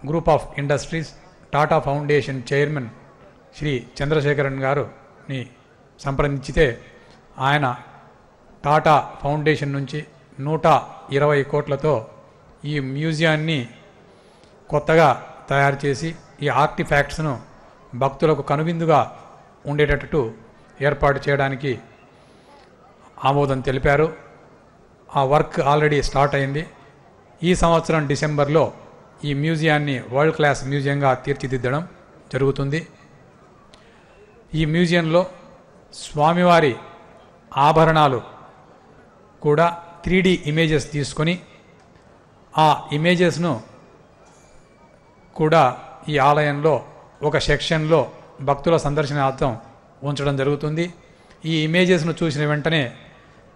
group of industries Tata foundation chairman Shri Chandrasekaran గారుని సంప్రదించితే ఆయన టాటా ఫౌండేషన్ నుంచి 120 కోట్లతో ఈ మ్యూజియాన్ని కొత్తగా తయారు చేసి ఈ ఆర్టిఫాక్ట్స్ను భక్తులకు కనువిందుగా ఉండేటట్టు ఏర్పాటు చేయడానికి ఆమోదం తెలిపారు. ఆ వర్క్ ఆల్రెడీ స్టార్ట్ అయింది. ఈ సంవత్సరం డిసెంబర్లో ఈ మ్యూజియాన్ని వరల్డ్ క్లాస్ మ్యూజియంగా తీర్చిదిద్దడం జరుగుతుంది. ఈ మ్యూజియంలో స్వామివారి ఆభరణాలు కూడా 3D ఇమేజెస్ తీసుకొని ఆ ఇమేజెస్ను కూడా ఈ ఆలయంలో ఒక సెక్షన్లో భక్తుల సందర్శనార్థం ఉంచడం జరుగుతుంది. ఈ ఇమేజెస్ను చూసిన వెంటనే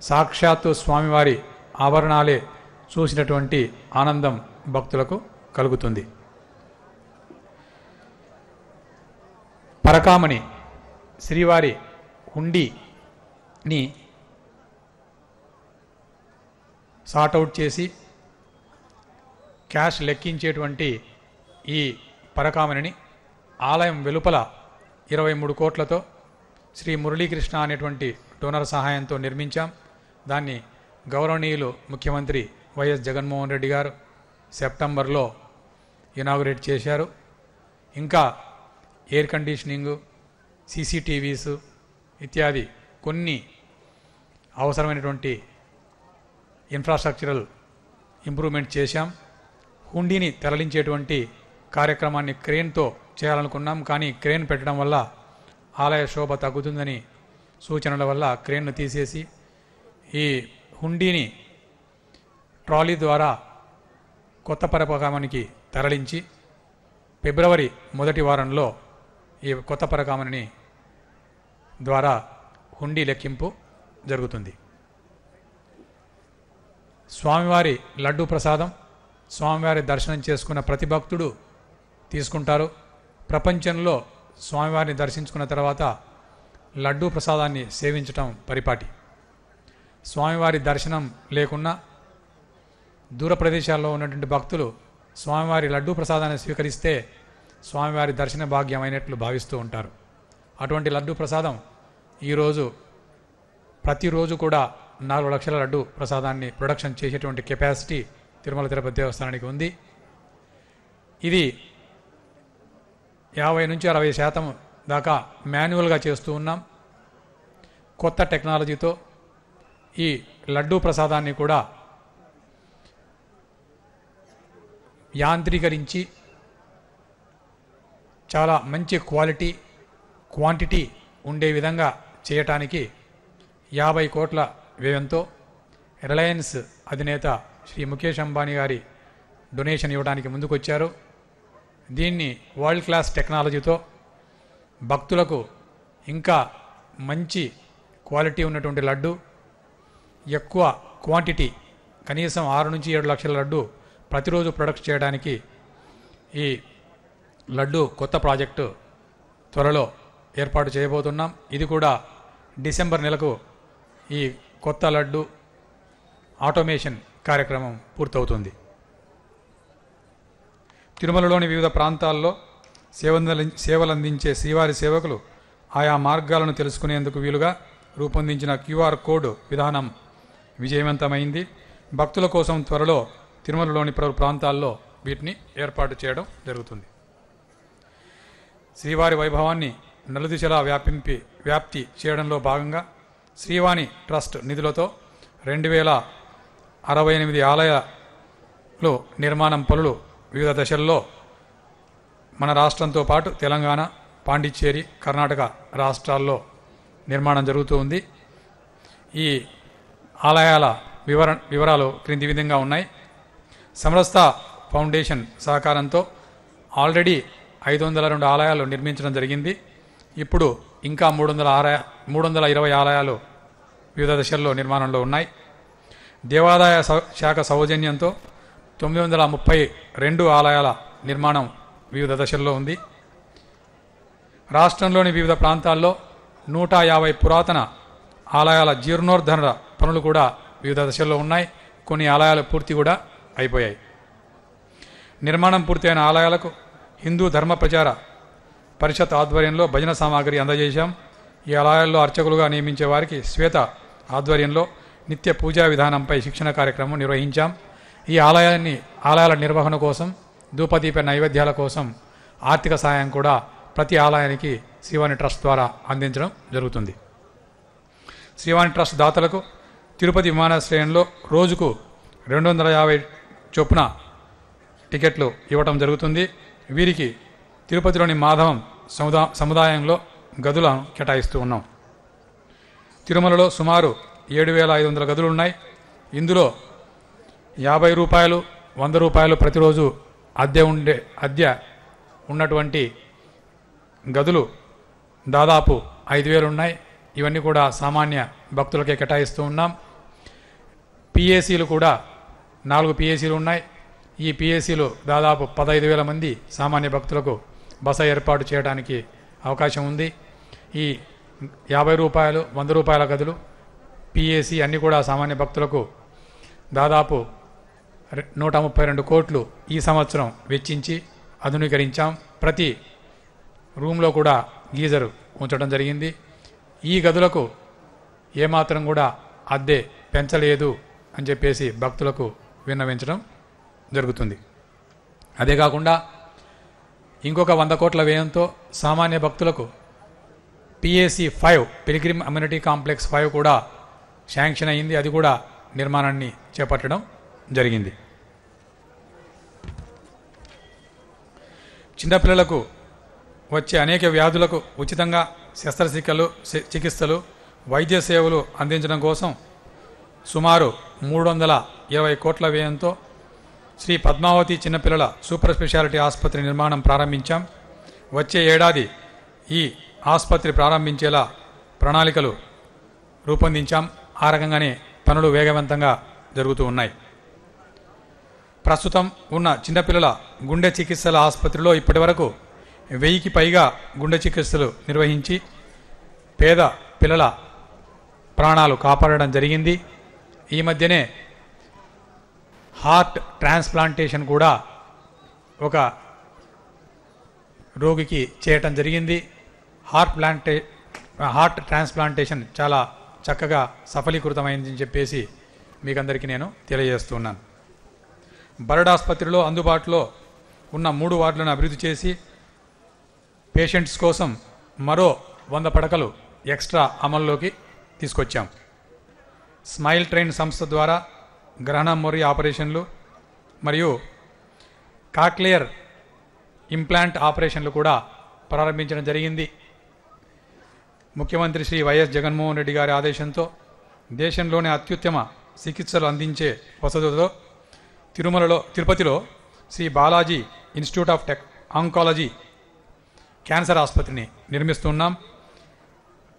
సాక్షాత్తు స్వామివారి ఆభరణాలే చూసినటువంటి ఆనందం భక్తులకు కలుగుతుంది. పరకామణి శ్రీవారి హుండీని సార్ట్అవుట్ చేసి క్యాష్ లెక్కించేటువంటి ఈ పరకామణిని ఆలయం వెలుపల 23 కోట్లతో శ్రీ మురళీకృష్ణ అనేటువంటి డోనర్ సహాయంతో నిర్మించాం. దాన్ని గౌరవనీయులు ముఖ్యమంత్రి వైఎస్ జగన్మోహన్ రెడ్డి గారు సెప్టెంబర్లో ఇనాగురేట్ చేశారు. ఇంకా ఎయిర్ కండిషనింగు, సీసీటీవీస్ ఇత్యాది కొన్ని అవసరమైనటువంటి ఇన్ఫ్రాస్ట్రక్చరల్ ఇంప్రూవ్మెంట్ చేశాం. హుండీని తరలించేటువంటి కార్యక్రమాన్ని క్రేన్తో చేయాలనుకున్నాం. కానీ క్రేన్ పెట్టడం వల్ల ఆలయ శోభ తగ్గుతుందని సూచనల వల్ల క్రేన్ను తీసేసి ఈ హుండీని ట్రాలీ ద్వారా కొత్త పరకామణికి తరలించి ఫిబ్రవరి మొదటి వారంలో ఈ కొత్త పరకామణిని ద్వారా హుండీ లెక్కింపు జరుగుతుంది. స్వామివారి లడ్డూ ప్రసాదం స్వామివారి దర్శనం చేసుకున్న ప్రతి భక్తుడు తీసుకుంటారు. ప్రపంచంలో స్వామివారిని దర్శించుకున్న తర్వాత లడ్డూ ప్రసాదాన్ని సేవించటం పరిపాటి. స్వామివారి దర్శనం లేకున్నా దూర ప్రదేశాల్లో ఉన్నటువంటి భక్తులు స్వామివారి లడ్డూ ప్రసాదాన్ని స్వీకరిస్తే స్వామివారి దర్శన భాగ్యమైనట్లు భావిస్తూ ఉంటారు. అటువంటి లడ్డూ ప్రసాదం ఈరోజు ప్రతిరోజు కూడా 4 లక్షల లడ్డూ ప్రసాదాన్ని ప్రొడక్షన్ చేసేటువంటి కెపాసిటీ తిరుమల తిరుపతి దేవస్థానానికి ఉంది. ఇది 50 నుంచి 60% దాకా మాన్యువల్గా చేస్తూ ఉన్నాం. కొత్త టెక్నాలజీతో ఈ లడ్డూ ప్రసాదాన్ని కూడా యాంత్రీకరించి చాలా మంచి క్వాలిటీ, క్వాంటిటీ ఉండే విధంగా చేయటానికి 50 కోట్ల వ్యయంతో రిలయన్స్ అధినేత శ్రీ ముఖేష్ అంబానీ గారి డొనేషన్ ఇవ్వడానికి ముందుకొచ్చారు. దీన్ని వరల్డ్ క్లాస్ టెక్నాలజీతో భక్తులకు ఇంకా మంచి క్వాలిటీ ఉన్నటువంటి లడ్డు, ఎక్కువ క్వాంటిటీ కనీసం 6 నుంచి 7 లక్షల లడ్డు ప్రతిరోజు ప్రొడక్ట్ చేయడానికి ఈ లడ్డు కొత్త ప్రాజెక్టు త్వరలో ఏర్పాటు చేయబోతున్నాం. ఇది కూడా డిసెంబర్ నెలకు ఈ కొత్త లడ్డు ఆటోమేషన్ కార్యక్రమం పూర్తవుతుంది. తిరుమలలోని వివిధ ప్రాంతాల్లో సేవలందించే శ్రీవారి సేవకులు ఆయా మార్గాలను తెలుసుకునేందుకు వీలుగా రూపొందించిన క్యూఆర్ కోడ్ విధానం విజయవంతమైంది. భక్తుల కోసం త్వరలో తిరుమలలోని పలు ప్రాంతాల్లో వీటిని ఏర్పాటు చేయడం జరుగుతుంది. శ్రీవారి వైభవాన్ని నలుదిశలా వ్యాప్తి చేయడంలో భాగంగా శ్రీవాణి ట్రస్ట్ నిధులతో 2068 ఆలయాలు నిర్మాణం పనులు వివిధ దశల్లో మన రాష్ట్రంతో పాటు తెలంగాణ, పాండిచ్చేరి, కర్ణాటక రాష్ట్రాల్లో నిర్మాణం జరుగుతూ ఉంది. ఈ ఆలయాల వివరాలు క్రింది విధంగా ఉన్నాయి. సమరస్త ఫౌండేషన్ సహకారంతో ఆల్రెడీ 502 ఆలయాలు నిర్మించడం జరిగింది. ఇప్పుడు ఇంకా 320 ఆలయాలు వివిధ దశల్లో నిర్మాణంలో ఉన్నాయి. దేవాదాయ శాఖ సౌజన్యంతో 932 ఆలయాల నిర్మాణం వివిధ దశల్లో ఉంది. రాష్ట్రంలోని వివిధ ప్రాంతాల్లో 150 పురాతన ఆలయాల జీర్ణోద్ధరణ పనులు కూడా వివిధ దశల్లో ఉన్నాయి. కొన్ని ఆలయాలు పూర్తి కూడా అయిపోయాయి. నిర్మాణం పూర్తయిన ఆలయాలకు హిందూ ధర్మ ప్రచార పరిషత్ ఆధ్వర్యంలో భజన సామాగ్రి అందజేశాం. ఈ ఆలయాల్లో అర్చకులుగా నియమించే వారికి శ్వేత ఆధ్వర్యంలో నిత్య పూజా విధానంపై శిక్షణ కార్యక్రమం నిర్వహించాం. ఈ ఆలయాల నిర్వహణ కోసం, ధూపదీప నైవేద్యాల కోసం ఆర్థిక సహాయం కూడా ప్రతి ఆలయానికి శ్రీవాణి ట్రస్ట్ ద్వారా అందించడం జరుగుతుంది. శ్రీవాణి ట్రస్ట్ దాతలకు తిరుపతి విమానాశ్రయంలో రోజుకు 250 చొప్పున టికెట్లు ఇవ్వటం జరుగుతుంది. వీరికి తిరుపతిలోని మాధవం సముదాయంలో గదులను కేటాయిస్తూ ఉన్నాం. తిరుమలలో సుమారు 7500 గదులు ఉన్నాయి. ఇందులో 50 రూపాయలు, 100 రూపాయలు ప్రతిరోజు అద్దె ఉన్నటువంటి గదులు దాదాపు 5000 ఉన్నాయి. ఇవన్నీ కూడా సామాన్య భక్తులకే కేటాయిస్తూ ఉన్నాం. పిఏసీలు కూడా 4 పిఏసీలు ఉన్నాయి. ఈ పిఏసీలు దాదాపు 15,000 మంది సామాన్య భక్తులకు బస ఏర్పాటు చేయడానికి అవకాశం ఉంది. ఈ 50 రూపాయలు, 100 రూపాయల గదులు, పిఏసీ అన్నీ కూడా సామాన్య భక్తులకు దాదాపు 132 కోట్లు ఈ సంవత్సరం వెచ్చించి ఆధునీకరించాం. ప్రతి రూమ్లో కూడా గీజరు ఉంచడం జరిగింది. ఈ గదులకు ఏమాత్రం కూడా అద్దె పెంచలేదు అని చెప్పేసి భక్తులకు విన్నవించడం జరుగుతుంది. అదే కాకుండా ఇంకొక 100 కోట్ల వ్యయంతో సామాన్య భక్తులకు పిఏసీ 5 పిల్గ్రిమ్ అమ్యూనిటీ కాంప్లెక్స్ 5 కూడా శాంక్షన్ అయింది. అది కూడా నిర్మాణాన్ని చేపట్టడం జరిగింది. చిన్నపిల్లలకు వచ్చే అనేక వ్యాధులకు ఉచితంగా చికిత్సలు, వైద్య సేవలు అందించడం కోసం సుమారు 320 కోట్ల వ్యయంతో శ్రీ పద్మావతి చిన్నపిల్లల సూపర్ స్పెషాలిటీ ఆసుపత్రి నిర్మాణం ప్రారంభించాం. వచ్చే ఏడాది ఈ ఆసుపత్రి ప్రారంభించేలా ప్రణాళికలు రూపొందించాం. ఆ రకంగానే పనులు వేగవంతంగా జరుగుతూ ఉన్నాయి. ప్రస్తుతం ఉన్న చిన్నపిల్లల గుండె చికిత్సల ఆసుపత్రిలో ఇప్పటి వరకు 1000కి పైగా గుండె చికిత్సలు నిర్వహించి పేద పిల్లల ప్రాణాలు కాపాడడం జరిగింది. ఈ మధ్యనే హార్ట్ ట్రాన్స్ప్లాంటేషన్ కూడా ఒక రోగికి చేయటం జరిగింది. హార్ట్ ట్రాన్స్ప్లాంటేషన్ చాలా చక్కగా సఫలీకృతమైందని చెప్పేసి మీకందరికీ నేను తెలియజేస్తున్నాను. బరడ్ ఆసుపత్రిలో అందుబాటులో ఉన్న 3 వార్డులను అభివృద్ధి చేసి పేషెంట్స్ కోసం మరో 100 పడకలు ఎక్స్ట్రా అమల్లోకి తీసుకొచ్చాం. స్మైల్ ట్రైన్ సంస్థ ద్వారా గ్రహణం మొరి ఆపరేషన్లు మరియు కాక్లియర్ ఇంప్లాంట్ ఆపరేషన్లు కూడా ప్రారంభించడం జరిగింది. ముఖ్యమంత్రి శ్రీ వైఎస్ జగన్మోహన్ రెడ్డి గారి ఆదేశంతో దేశంలోనే అత్యుత్తమ చికిత్సలు అందించే వసతులతో తిరుపతిలో Shri Balaji institute of oncology cancer ఆసుపత్రిని నిర్మిస్తున్నాం.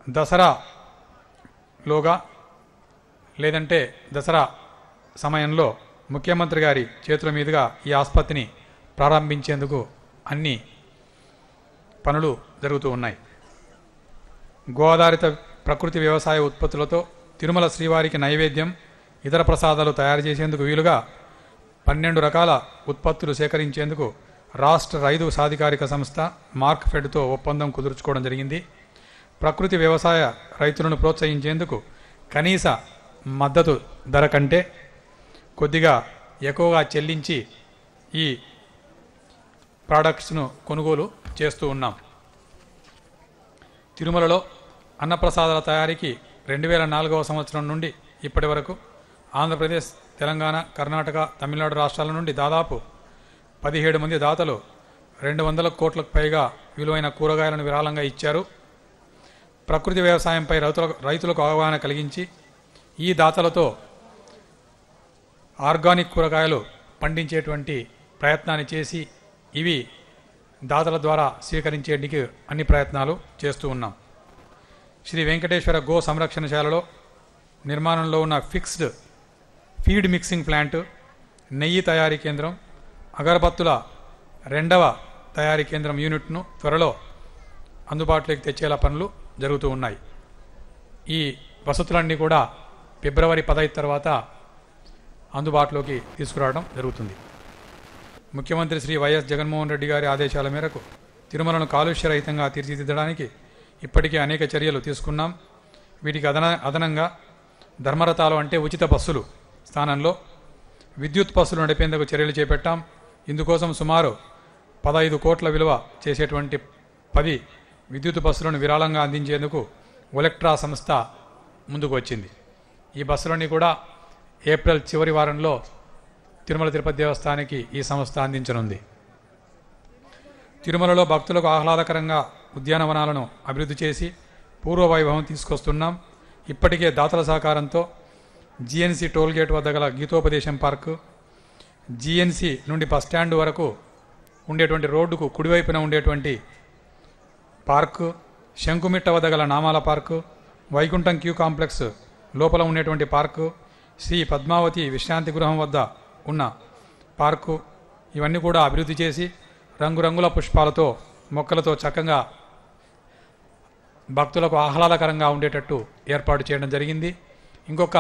దసరాలోగా లేదంటే దసరా సమయంలో ముఖ్యమంత్రి గారి చేతుల మీదుగా ఈ ఆసుపత్రిని ప్రారంభించేందుకు అన్ని పనులు జరుగుతూ ఉన్నాయి. గోఆధారిత ప్రకృతి వ్యవసాయ ఉత్పత్తులతో తిరుమల శ్రీవారికి నైవేద్యం, ఇతర ప్రసాదాలు తయారు చేసేందుకు వీలుగా 12 రకాల ఉత్పత్తులు సేకరించేందుకు రాష్ట్ర రైతు సాధికారిక సంస్థ మార్క్ఫెడ్తో ఒప్పందం కుదుర్చుకోవడం జరిగింది. ప్రకృతి వ్యవసాయ రైతులను ప్రోత్సహించేందుకు కనీస మద్దతు ధర కంటే కొద్దిగా ఎక్కువగా చెల్లించి ఈ ప్రోడక్ట్స్ను కొనుగోలు చేస్తూ ఉన్నాం. తిరుమలలో అన్నప్రసాదాల తయారీకి 2004వ సంవత్సరం నుండి ఇప్పటి వరకు ఆంధ్రప్రదేశ్, తెలంగాణ, కర్ణాటక, తమిళనాడు రాష్ట్రాల నుండి దాదాపు 17 మంది దాతలు 200 కోట్లకు పైగా విలువైన కూరగాయలను విరాళంగా ఇచ్చారు. ప్రకృతి వ్యవసాయంపై రైతులకు అవగాహన కలిగించి ఈ దాతలతో ఆర్గానిక్ కూరగాయలు పండించేటువంటి ప్రయత్నాన్ని చేసి ఇవి దాతల ద్వారా స్వీకరించేందుకు అన్ని ప్రయత్నాలు చేస్తూ ఉన్నాం. శ్రీ వెంకటేశ్వర గో సంరక్షణశాలలో నిర్మాణంలో ఉన్న ఫిక్స్డ్ ఫీడ్ మిక్సింగ్ ప్లాంట్, నెయ్యి తయారీ కేంద్రం, అగరబత్తుల 2వ తయారీ కేంద్రం యూనిట్ను త్వరలో అందుబాటులోకి తెచ్చేలా పనులు జరుగుతూ ఉన్నాయి. ఈ వసతులన్నీ కూడా ఫిబ్రవరి 15 తర్వాత అందుబాటులోకి తీసుకురావడం జరుగుతుంది. ముఖ్యమంత్రి శ్రీ వైఎస్ జగన్మోహన్ రెడ్డి గారి ఆదేశాల మేరకు తిరుమలను కాలుష్యరహితంగా తీర్చిదిద్దడానికి ఇప్పటికే అనేక చర్యలు తీసుకున్నాం. వీటికి అదనంగా ధర్మరథాలు అంటే ఉచిత బస్సులు స్థానంలో విద్యుత్ బస్సులు నడిపేందుకు చర్యలు చేపట్టాం. ఇందుకోసం సుమారు 15 కోట్ల విలువ చేసేటువంటి 10 విద్యుత్ బస్సులను విరాళంగా అందించేందుకు ఒలెక్ట్రా సంస్థ ముందుకు వచ్చింది. ఈ బస్సులన్నీ కూడా ఏప్రిల్ చివరి వారంలో తిరుమల తిరుపతి దేవస్థానానికి ఈ సంస్థ అందించనుంది. తిరుమలలో భక్తులకు ఆహ్లాదకరంగా ఉద్యానవనాలను అభివృద్ధి చేసి పూర్వ వైభవం తీసుకొస్తున్నాం. ఇప్పటికే దాతల సహకారంతో జిఎన్సి టోల్గేట్ వద్ద గల గీతోపదేశం పార్కు, జిఎన్సి నుండి బస్టాండ్ వరకు ఉండేటువంటి రోడ్డుకు కుడివైపున ఉండేటువంటి పార్కు, శంకుమిట్ట వద్ద గల నామాల పార్కు, వైకుంఠం క్యూ కాంప్లెక్స్ లోపల ఉండేటువంటి పార్కు, శ్రీ పద్మావతి విశ్రాంతి గృహం వద్ద ఉన్న పార్కు ఇవన్నీ కూడా అభివృద్ధి చేసి రంగురంగుల పుష్పాలతో మొక్కలతో చక్కగా భక్తులకు ఆహ్లాదకరంగా ఉండేటట్టు ఏర్పాటు చేయడం జరిగింది. ఇంకొక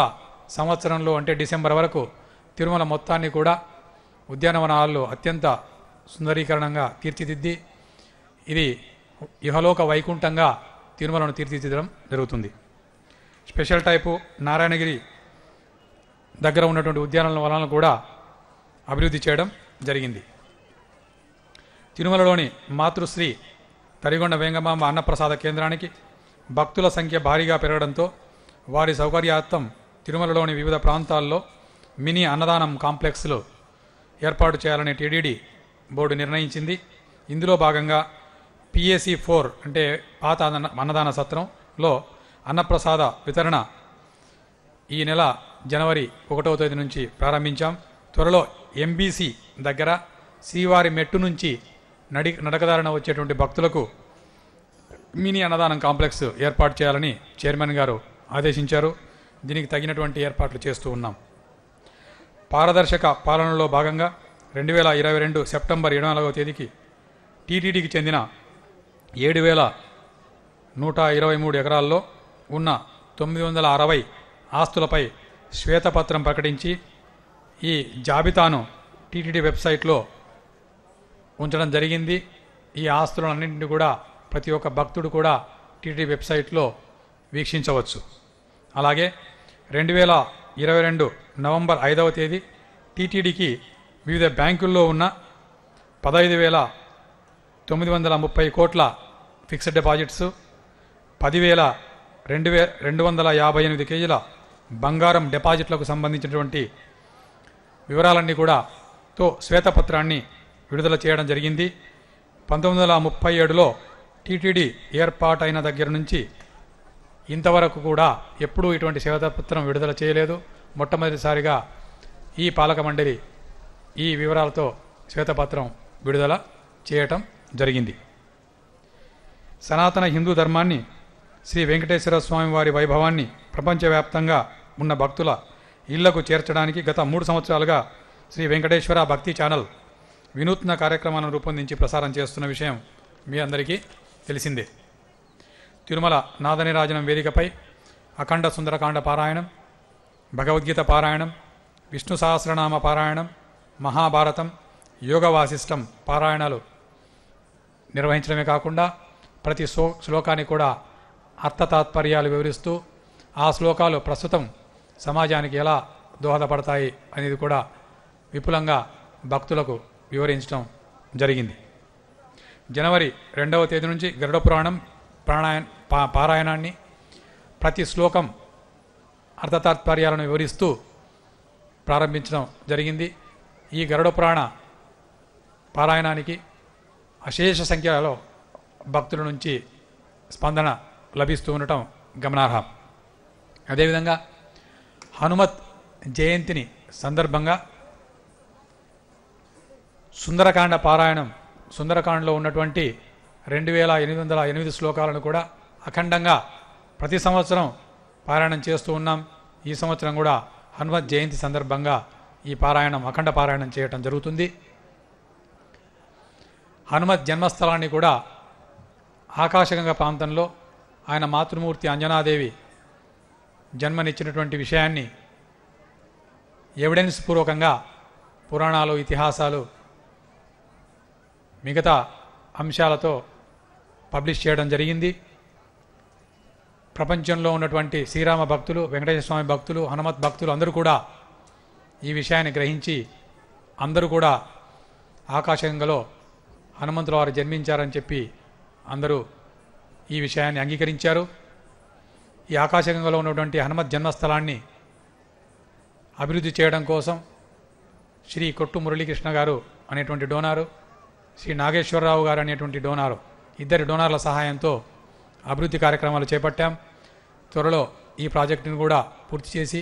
సంవత్సరంలో అంటే డిసెంబర్ వరకు తిరుమల మొత్తాన్ని కూడా ఉద్యానవనాల్లో అత్యంత సుందరీకరణంగా తీర్చిదిద్ది ఇది ఇహలోక వైకుంఠంగా తిరుమలను తీర్చిదిద్దడం జరుగుతుంది. స్పెషల్ టైపు నారాయణగిరి దగ్గర ఉన్నటువంటి ఉద్యానవనాలను కూడా అభివృద్ధి చేయడం జరిగింది. తిరుమలలోని మాతృశ్రీ తరిగొండ వేంగమాంబ అన్నప్రసాద కేంద్రానికి భక్తుల సంఖ్య భారీగా పెరగడంతో వారి సౌకర్యార్థం తిరుమలలోని వివిధ ప్రాంతాల్లో మినీ అన్నదానం కాంప్లెక్స్లు ఏర్పాటు చేయాలని టీటీడీ బోర్డు నిర్ణయించింది. ఇందులో భాగంగా పిఏసి 4 అంటే పాత అన్నదాన సత్రంలో అన్నప్రసాద వితరణ ఈ నెల జనవరి 1వ తేదీ నుంచి ప్రారంభించాం. త్వరలో ఎంబీసీ దగ్గర శ్రీవారి మెట్టు నుంచి నడకదారిన వచ్చేటువంటి భక్తులకు మినీ అన్నదానం కాంప్లెక్స్ ఏర్పాటు చేయాలని చైర్మన్ గారు ఆదేశించారు. దీనికి తగినటువంటి ఏర్పాట్లు చేస్తూ ఉన్నాం. పారదర్శక పాలనలో భాగంగా 2022 సెప్టెంబర్ 24వ తేదీకి టీటీడీకి చెందిన 7,123 ఎకరాల్లో ఉన్న 960 ఆస్తులపై శ్వేతపత్రం ప్రకటించి ఈ జాబితాను టీటీడీ వెబ్సైట్లో ఉంచడం జరిగింది. ఈ ఆస్తులన్నింటినీ కూడా ప్రతి ఒక్క భక్తుడు కూడా టీటీడీ వెబ్సైట్లో వీక్షించవచ్చు. అలాగే 2022 నవంబర్ 5వ తేదీ టీటీడీకి వివిధ బ్యాంకుల్లో ఉన్న 15,930 కోట్ల ఫిక్స్డ్ డిపాజిట్స్, 10,258 కేజీల బంగారం డిపాజిట్లకు సంబంధించినటువంటి వివరాలన్నీ కూడా శ్వేతపత్రాన్ని విడుదల చేయడం జరిగింది. 1937లో టీటీడీ ఏర్పాటైన దగ్గర నుంచి ఇంతవరకు కూడా ఎప్పుడూ ఇటువంటి శ్వేతపత్రం విడుదల చేయలేదు. మొట్టమొదటిసారిగా ఈ పాలక మండలి ఈ వివరాలతో శ్వేతపత్రం విడుదల చేయటం జరిగింది. సనాతన హిందూ ధర్మాన్ని, శ్రీ వెంకటేశ్వర స్వామి వారి వైభవాన్ని ప్రపంచవ్యాప్తంగా ఉన్న భక్తుల ఇళ్లకు చేర్చడానికి గత 3 సంవత్సరాలుగా శ్రీ వెంకటేశ్వర భక్తి ఛానల్ వినూత్న కార్యక్రమాలను రూపొందించి ప్రసారం చేస్తున్న విషయం మీ అందరికీ తెలిసిందే. తిరుమల నాదనిరాజనం వేదికపై అఖండ సుందరకాండ పారాయణం, భగవద్గీత పారాయణం, విష్ణు సహస్రనామ పారాయణం, మహాభారతం, యోగ వాసిష్టం పారాయణాలు నిర్వహించడమే కాకుండా ప్రతి శ్లోకానికి కూడా అర్థతాత్పర్యాలు వివరిస్తూ ఆ శ్లోకాలు ప్రస్తుతం సమాజానికి ఎలా దోహదపడతాయి అనేది కూడా విపులంగా భక్తులకు వివరించడం జరిగింది. జనవరి 2వ తేదీ నుంచి గరుడ పురాణం పారాయణాన్ని ప్రతి శ్లోకం అర్థతాత్పర్యాలను వివరిస్తూ ప్రారంభించడం జరిగింది. ఈ గరుడ పురాణ పారాయణానికి అశేష సంఖ్యలో భక్తుల నుంచి స్పందన లభిస్తూ ఉండటం గమనార్హం. అదేవిధంగా హనుమత్ జయంతిని సందర్భంగా సుందరకాండ పారాయణం, సుందరకాండలో ఉన్నటువంటి 2808 శ్లోకాలను కూడా అఖండంగా ప్రతి సంవత్సరం పారాయణం చేస్తూ ఉన్నాం. ఈ సంవత్సరం కూడా హనుమత్ జయంతి సందర్భంగా ఈ పారాయణం, అఖండ పారాయణం చేయటం జరుగుతుంది. హనుమత్ జన్మస్థలాన్ని కూడా ఆకాశగంగా ప్రాంతంలో ఆయన మాతృమూర్తి అంజనాదేవి జన్మనిచ్చినటువంటి విషయాన్ని ఎవిడెన్స్ పూర్వకంగా పురాణాలు, ఇతిహాసాలు, మిగతా అంశాలతో పబ్లిష్ చేయడం జరిగింది. ప్రపంచంలో ఉన్నటువంటి శ్రీరామ భక్తులు, వెంకటేశ్వర స్వామి భక్తులు, హనుమత్ భక్తులు అందరూ కూడా ఈ విషయాన్ని గ్రహించి అందరూ కూడా ఆకాశగంగలో హనుమంతుల వారు జన్మించారని చెప్పి అందరూ ఈ విషయాన్ని అంగీకరించారు. ఈ ఆకాశగంగలో ఉన్నటువంటి హనుమత్ జన్మస్థలాన్ని అభివృద్ధి చేయడం కోసం శ్రీ కొట్టు మురళీకృష్ణ గారు అనేటువంటి డోనారు, శ్రీ నాగేశ్వరరావు గారు అనేటువంటి డోనారు, ఇద్దరి డోనార్ల సహాయంతో అభివృద్ధి కార్యక్రమాలు చేపట్టాం. త్వరలో ఈ ప్రాజెక్టును కూడా పూర్తి చేసి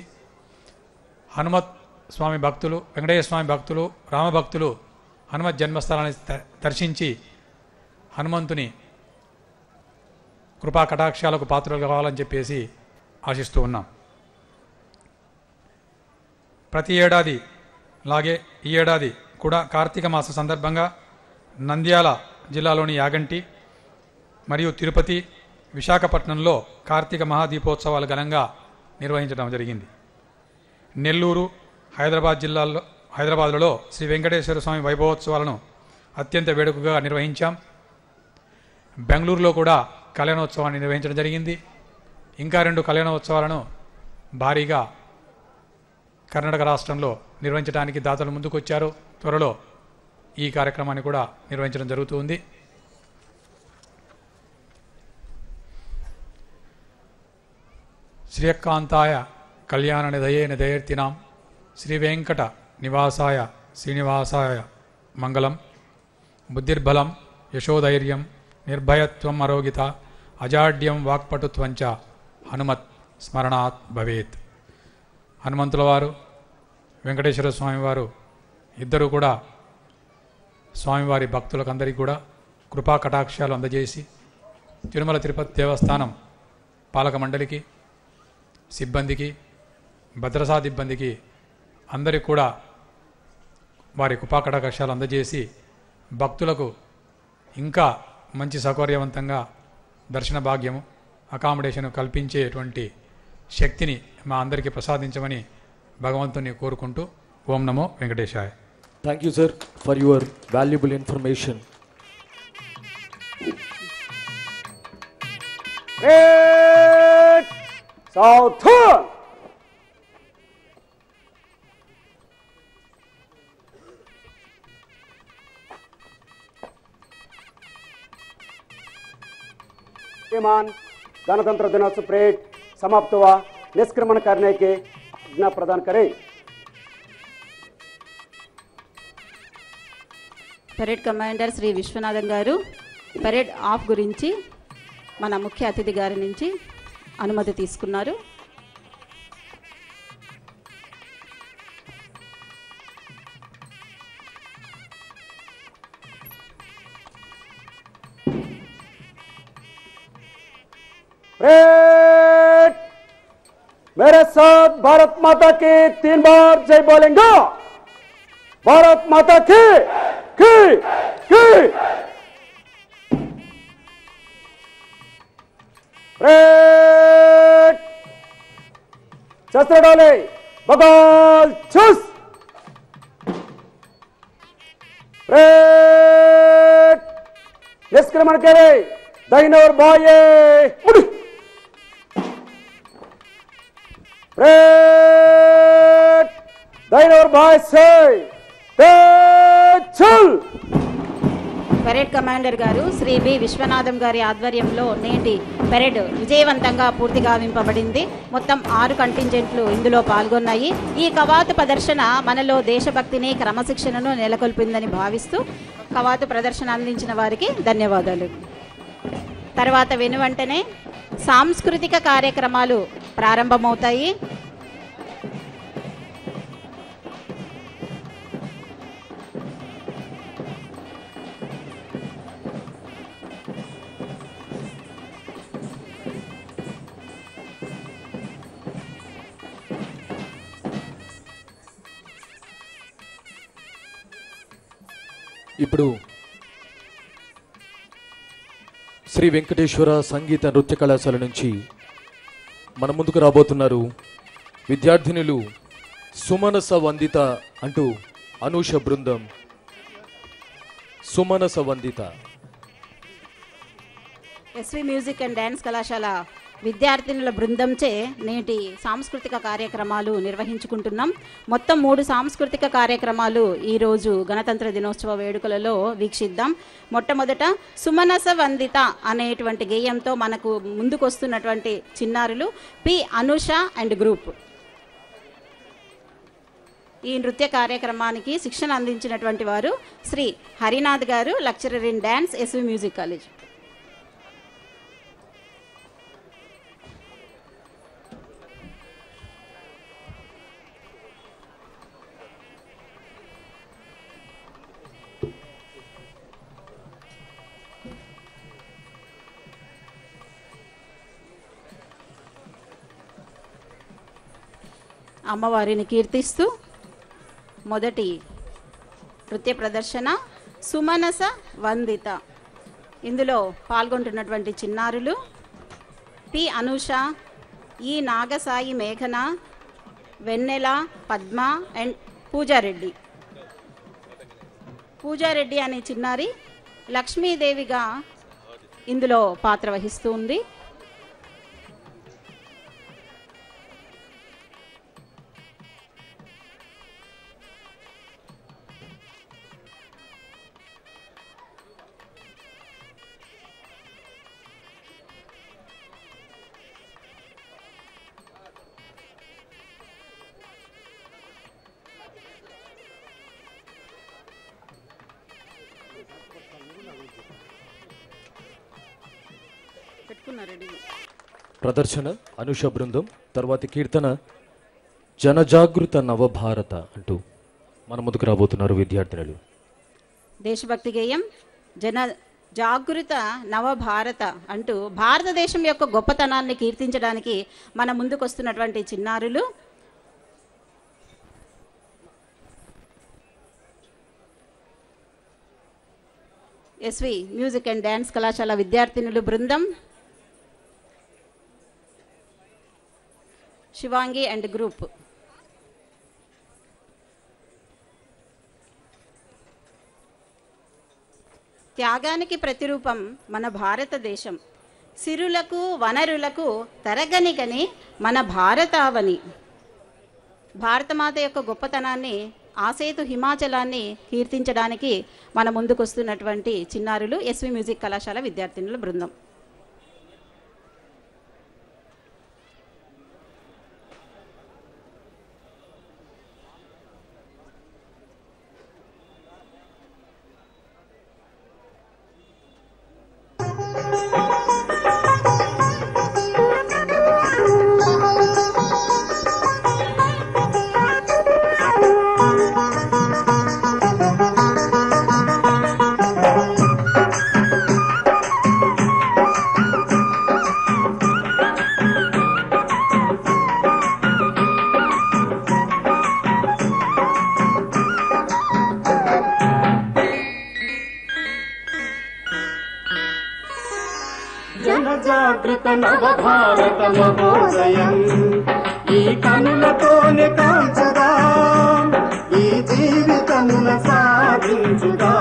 హనుమత్ స్వామి భక్తులు, వెంకటేశ్వర స్వామి భక్తులు, రామభక్తులు హనుమత్ జన్మస్థలాన్ని దర్శించి హనుమంతుని కృపా కటాక్షాలకు పాత్రలు కావాలని చెప్పేసి ఆశిస్తూ ఉన్నాం. ప్రతి ఏడాది లాగే ఈ ఏడాది కూడా కార్తీక మాస సందర్భంగా నంద్యాల జిల్లాలోని యాగంటి మరియు తిరుపతి, విశాఖపట్నంలో కార్తీక మహాదీపోత్సవాలు ఘనంగా నిర్వహించడం జరిగింది. నెల్లూరు, హైదరాబాద్లలో శ్రీ వెంకటేశ్వర స్వామి వైభవోత్సవాలను అత్యంత వేడుకగా నిర్వహించాం. బెంగళూరులో కూడా కళ్యాణోత్సవాన్ని నిర్వహించడం జరిగింది. ఇంకా 2 కళ్యాణోత్సవాలను భారీగా కర్ణాటక రాష్ట్రంలో నిర్వహించడానికి దాతలు ముందుకొచ్చారు. త్వరలో ఈ కార్యక్రమాన్ని కూడా నిర్వహించడం జరుగుతుంది. శ్రీయకాంతాయ కళ్యాణ నిధయే నిధయర్తినాం శ్రీ వెంకట నివాసాయ శ్రీనివాసాయ మంగళం. బుద్ధిర్బలం యశోధైర్యం నిర్భయత్వం అరోగిత అజాడ్యం వాక్పటుత్వంచ హనుమత్ స్మరణాత్ భవేత్. హనుమంతుల వారు, వెంకటేశ్వర స్వామివారు ఇద్దరూ కూడా స్వామివారి భక్తులకందరికీ కూడా కృపా కటాక్షాలు అందజేసి తిరుమల తిరుపతి దేవస్థానం పాలక మండలికి, సిబ్బందికి, భద్రతా సిబ్బందికి అందరికీ కూడా వారి కృపా కటాక్షాలు అందజేసి భక్తులకు ఇంకా మంచి సౌకర్యవంతంగా దర్శన భాగ్యము, అకామిడేషన్ కల్పించేటువంటి శక్తిని మా అందరికీ ప్రసాదించమని భగవంతుని కోరుకుంటూ ఓం నమో వెంకటేశాయ. Thank you sir for your valuable information. Southern. श्रीमान गणतंत्र दिनोत्सव परेड समाप्त हुआ. निष्क्रमण करने के आज्ञा प्रदान करें. పరేడ్ కమాండర్ శ్రీ విశ్వనాథన్ గారు పరేడ్ ఆఫ్ గురించి మన ముఖ్య అతిథి గారి నుంచి అనుమతి తీసుకున్నారు. परेड मेरे साथ भारत माता की 3 बार जय बोलेंगे. भारत माता की परेड शस्त्र डाले, बगाल चुस. निष्क्रमण करे दाहिने और बाएं मुड़ी ब्रेक दाहिने और बाएं से चल పెరేడ్ కమాండర్ గారు శ్రీ బి విశ్వనాథం గారి ఆధ్వర్యంలో నేటి పెరేడ్ విజయవంతంగా పూర్తి గావింపబడింది. మొత్తం 6 కంటింజెంట్లు ఇందులో పాల్గొన్నాయి. ఈ కవాతు ప్రదర్శన మనలో దేశభక్తిని క్రమశిక్షణను నెలకొల్పిందని భావిస్తూ కవాతు ప్రదర్శన అందించిన వారికి ధన్యవాదాలు. తర్వాత వెనువెంటనే సాంస్కృతిక కార్యక్రమాలు ప్రారంభమవుతాయి. ఇప్పుడు శ్రీ వెంకటేశ్వర సంగీత నృత్య కళాశాల నుంచి మన ముందుకు రాబోతున్నారు విద్యార్థినులు సుమనస వందిత అంటూ అనూష బృందం. సుమనస వందిత ఎస్వి మ్యూజిక్ అండ్ డ్యాన్స్ కళాశాల విద్యార్థినుల బృందంచే నేటి సాంస్కృతిక కార్యక్రమాలు నిర్వహించుకుంటున్నాం. మొత్తం 3 సాంస్కృతిక కార్యక్రమాలు ఈరోజు గణతంత్ర దినోత్సవ వేడుకలలో వీక్షిద్దాం. మొట్టమొదట సుమనస వందిత అనేటువంటి గేయంతో మనకు ముందుకు వస్తున్నటువంటి చిన్నారులు పి అనుష అండ్ గ్రూప్. ఈ నృత్య కార్యక్రమానికి శిక్షణ అందించినటువంటి వారు శ్రీ హరినాథ్ గారు, lecturer in dance, SV music college. అమ్మవారిని కీర్తిస్తూ మొదటి నృత్య ప్రదర్శన సుమనస వందిత. ఇందులో పాల్గొంటున్నటువంటి చిన్నారులు పి అనూష, ఈ నాగసాయి మేఘన, వెన్నెల, పద్మ అండ్ పూజారెడ్డి. పూజారెడ్డి అనే చిన్నారి లక్ష్మీదేవిగా ఇందులో పాత్ర వహిస్తూ ఉంది. ప్రదర్శన అనుష బృందం. తర్వాతి కీర్తన జనజాగృత నవభారత అంటూ మన ముందుకు రాబోతున్నారు విద్యార్థినులు. దేశభక్తి గేయం జన జాగృత నవభారత అంటూ భారతదేశం యొక్క గొప్పతనాన్ని కీర్తించడానికి మన ముందుకు వస్తున్నటువంటి చిన్నారులు ఎస్వి మ్యూజిక్ అండ్ డ్యాన్స్ కళాశాల విద్యార్థినులు బృందం, శివాంగి అండ్ గ్రూప్. త్యాగానికి ప్రతిరూపం మన భారతదేశం, సిరులకు వనరులకు తరగనిగని మన భారతావని. భారతమాత యొక్క గొప్పతనాన్ని, ఆసేతు హిమాచలాన్ని కీర్తించడానికి మన ముందుకొస్తున్నటువంటి చిన్నారులు ఎస్వి మ్యూజిక్ కళాశాల విద్యార్థినుల బృందం. జనజాగృత నవభారత మహోదయం ఈ కనులతోనే కాంచుదా, ఈ జీవితమున సాధించుదా.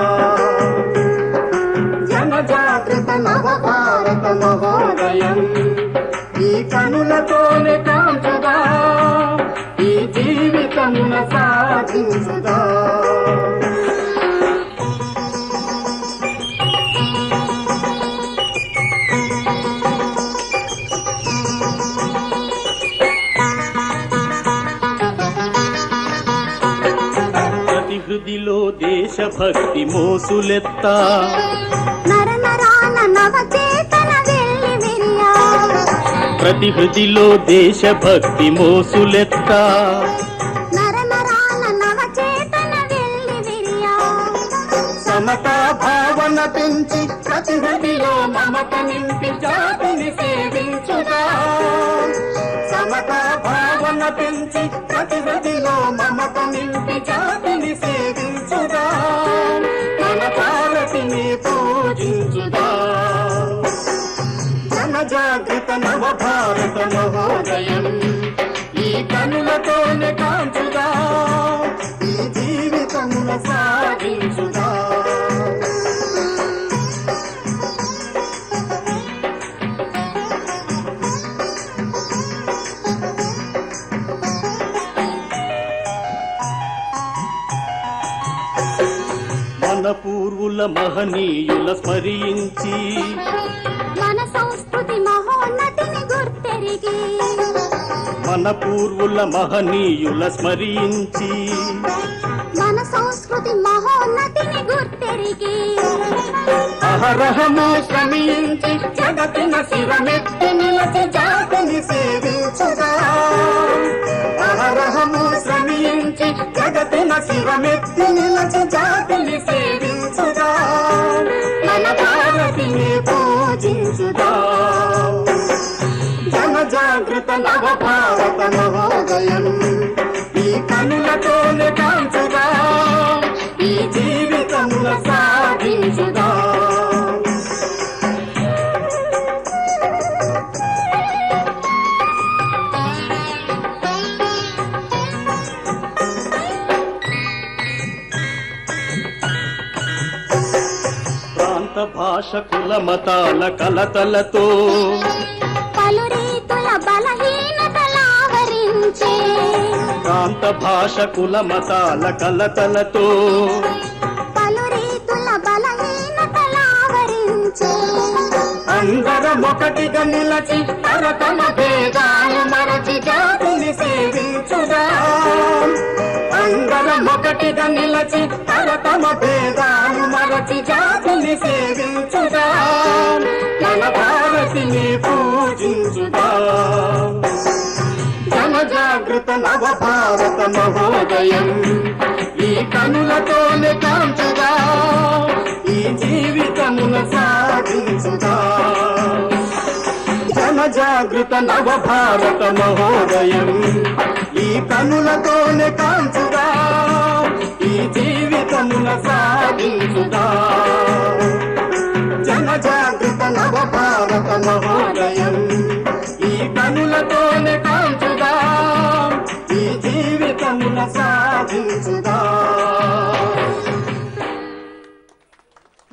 జనజాగృత సాధించుదా. ప్రతి హృదిలో దేశభక్తి మోసులెత్తా, నరనరాన నవచేతన వెల్లి విరియా, ప్రతి హృదిలో దేశభక్తి మోసులెత్తా, నరనరాన నవచేతన వెల్లి విరియా, సమతా భావన పెంచి ప్రతి హృదిలో మమత నింపి జాతిని సేవించుదా. సమతా భావన పెంచి ప్రతి హృదిలో మమత నింపి జాతిని సేవించుదా. మన భారతిని పూజించుదా. జన జాగృత నవ భారత మహోదయం ఈ కనులతోనే కాంచుదా. ఈ జీవితముల సాధించుదా. మన పూర్వుల మహనీయుల స్మరించి, మన సంస్కృతి మహోన్నతిని గుర్తెరిగి, మన పూర్వుల మహనీయుల స్మరించి, మన సంస్కృతి మహోన్నతిని గుర్తెరిగి, అహరహము శ్రమించి జగతిన శిరమెత్తి నిలచి జాతిని సేవించుదా. అహరహము శ్రమించి జగతిన శిరమెత్తి నిలచి జాతిని సేవించుదా. మన భారతిని పూజించుదా. జన జాగృత నవ భారత మహోదయం ఈ కనులతోనే కాంచుదా. ఈ జీవితముల సాధించుదా. ప్రాంత భాష కుల మతాల కలతలతో, పలు రీతుల బలహీనతలావరించే, ప్రాంత భాష కుల మతాల కలతలతో, పలు రీతుల బలహీనతలావరించే, అందరం ఒకటిగా నిలచి తరతమ భేదాలు మరచి జాతిని సేవించుదా. అందరం ఒకటిగా నిలచి తరతమ భేదాలు మరచి జాతిని సేవించుదా. మన భారతిని పూజించుదా. జన జాగృత నవ భారత మహోదయం ఈ కనులతోనే కాంచుదా. ఈ జీవితమున సాధించుదా. జన జాగృత నవ భారత మహోదయం ఈ కనులతోనే కాంచుదా. ఈ జీవితమున సాధించుదా. జన జాగృత నవ భారత మహోదయం ఈ కనులతోనే కాంచుదా. ఈ జీవితమున సాధించుదా.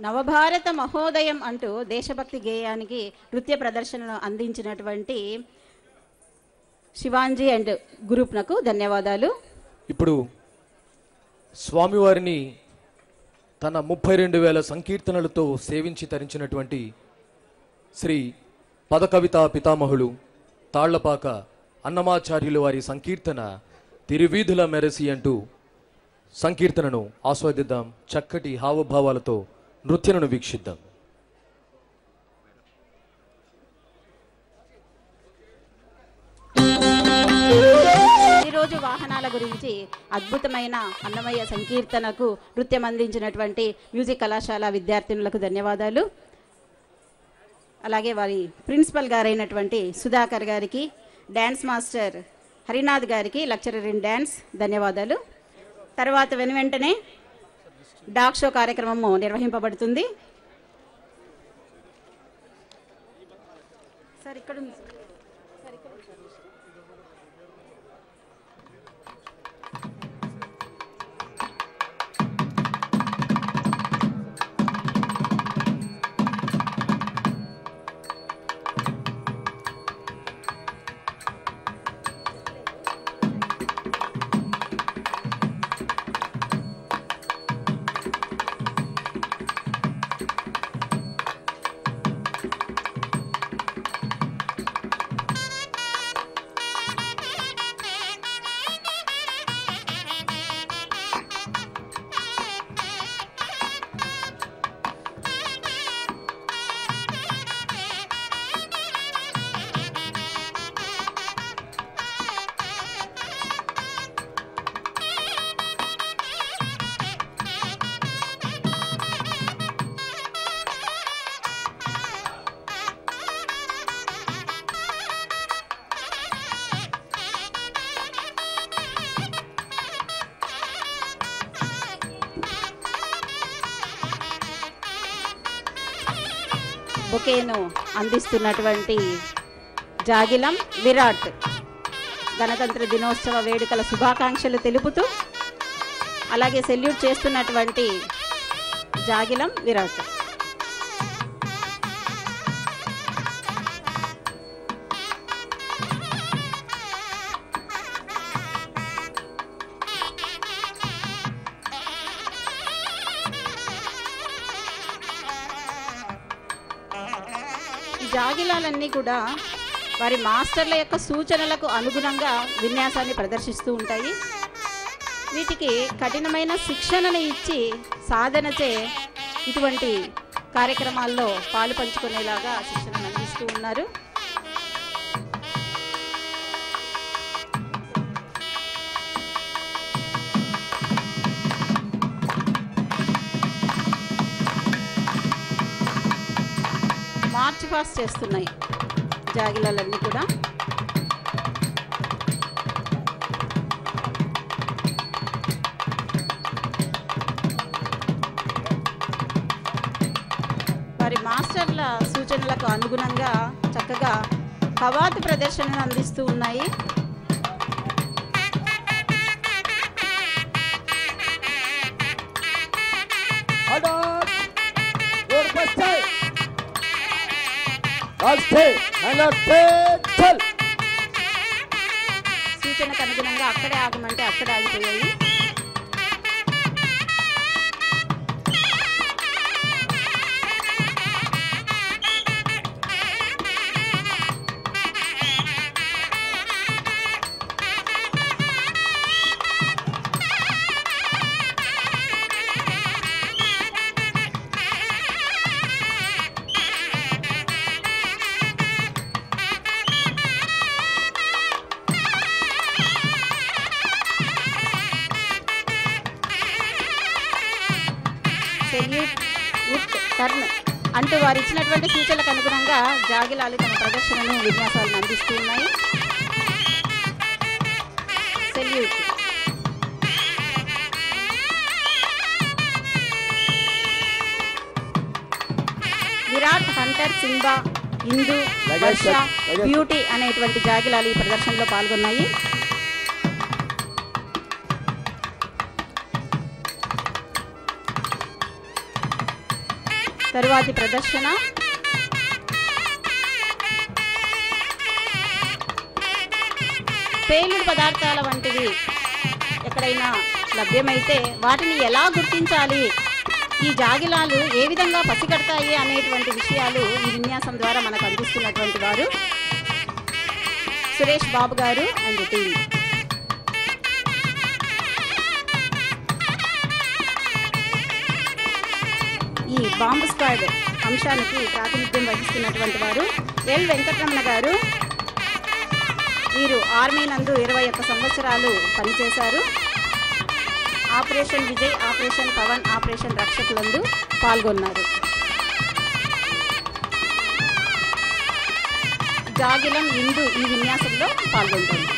నవభారత మహోదయం అంటూ దేశభక్తి గేయానికి నృత్య ప్రదర్శనను అందించినటువంటి శివాంజీ అండ్ గ్రూప్నకు ధన్యవాదాలు. ఇప్పుడు స్వామివారిని తన 32,000 సంకీర్తనలతో సేవించి తరించినటువంటి శ్రీ పదకవితా పితామహులు తాళ్లపాక అన్నమాచార్యులు వారి సంకీర్తన తిరువీధుల మెరసి అంటూ సంకీర్తనను ఆస్వాదిద్దాం. చక్కటి హావభావాలతో నృత్యను వీక్షిద్దాం. ఈరోజు వాహనాల గురించి అద్భుతమైన అన్నమయ్య సంకీర్తనకు నృత్యం అందించినటువంటి మ్యూజిక్ కళాశాల విద్యార్థినులకు ధన్యవాదాలు. అలాగే వారి ప్రిన్సిపల్ గారైనటువంటి సుధాకర్ గారికి, డ్యాన్స్ మాస్టర్ హరినాథ్ గారికి, లెక్చరర్ ఇన్ డ్యాన్స్ ధన్యవాదాలు. తర్వాత వెనువెంటనే డాగ్ షో కార్యక్రమము నిర్వహింపబడుతుంది. సార్ ఇక్కడ ఉంది. బొకేను అందిస్తున్నటువంటి జాగిలం విరాట్ గణతంత్ర దినోత్సవ వేడుకల శుభాకాంక్షలు తెలుపుతూ అలాగే సెల్యూట్ చేస్తున్నటువంటి జాగిలం విరాట్. జాగిలాలన్నీ కూడా వారి మాస్టర్ల యొక్క సూచనలకు అనుగుణంగా విన్యాసాన్ని ప్రదర్శిస్తూ ఉంటాయి. వీటికి కఠినమైన శిక్షణను ఇచ్చి సాధనచే ఇటువంటి కార్యక్రమాల్లో పాలు పంచుకునేలాగా శిక్షణను అందిస్తూ ఉన్నారు. మార్చ్ పాస్ చేస్తున్నాయి జాగిలాలన్నీ కూడా. వారి మాస్టర్ల సూచనలకు అనుగుణంగా చక్కగా కవాతు ప్రదర్శనను అందిస్తూ ఉన్నాయి. సూచనకు అనుగుణంగా అక్కడే ఆగమంటే అక్కడే ఆగిపోయాయి. టర్న్ అంటూ వారు ఇచ్చినటువంటి సూచనలకు అనుగుణంగా జాగిలాలు తమ ప్రదర్శనను విన్యాసాలను అందిస్తూ ఉన్నాయి. సెల్యూట్. విరాట్, హంటర్, సింబా, ఇందు, వర్ష, బ్యూటీ అనేటువంటి జాగిలాలు ఈ ప్రదర్శనలో పాల్గొన్నాయి. తరువాతి ప్రదర్శన పేలుడు పదార్థాల వంటివి ఎక్కడైనా లభ్యమైతే వాటిని ఎలా గుర్తించాలి, ఈ జాగిలాలు ఏ విధంగా పసిగడతాయి అనేటువంటి విషయాలు ఈ విన్యాసం ద్వారా మనకు అందిస్తున్నటువంటి వారు సురేష్ బాబు గారు అండ్ టీమ్. ఈ బాంబు స్క్వాడ్ అంశానికి ప్రాతినిధ్యం వహిస్తున్నటువంటి వారు ఎల్ వెంకటరమణ గారు. వీరు ఆర్మీ నందు 21 సంవత్సరాలు పనిచేశారు. Operation Vijay, operation Pavan, operation రక్షకులందు పాల్గొన్నారు. జాగిలం ఇందు ఈ విన్యాసంలో పాల్గొంటుంది.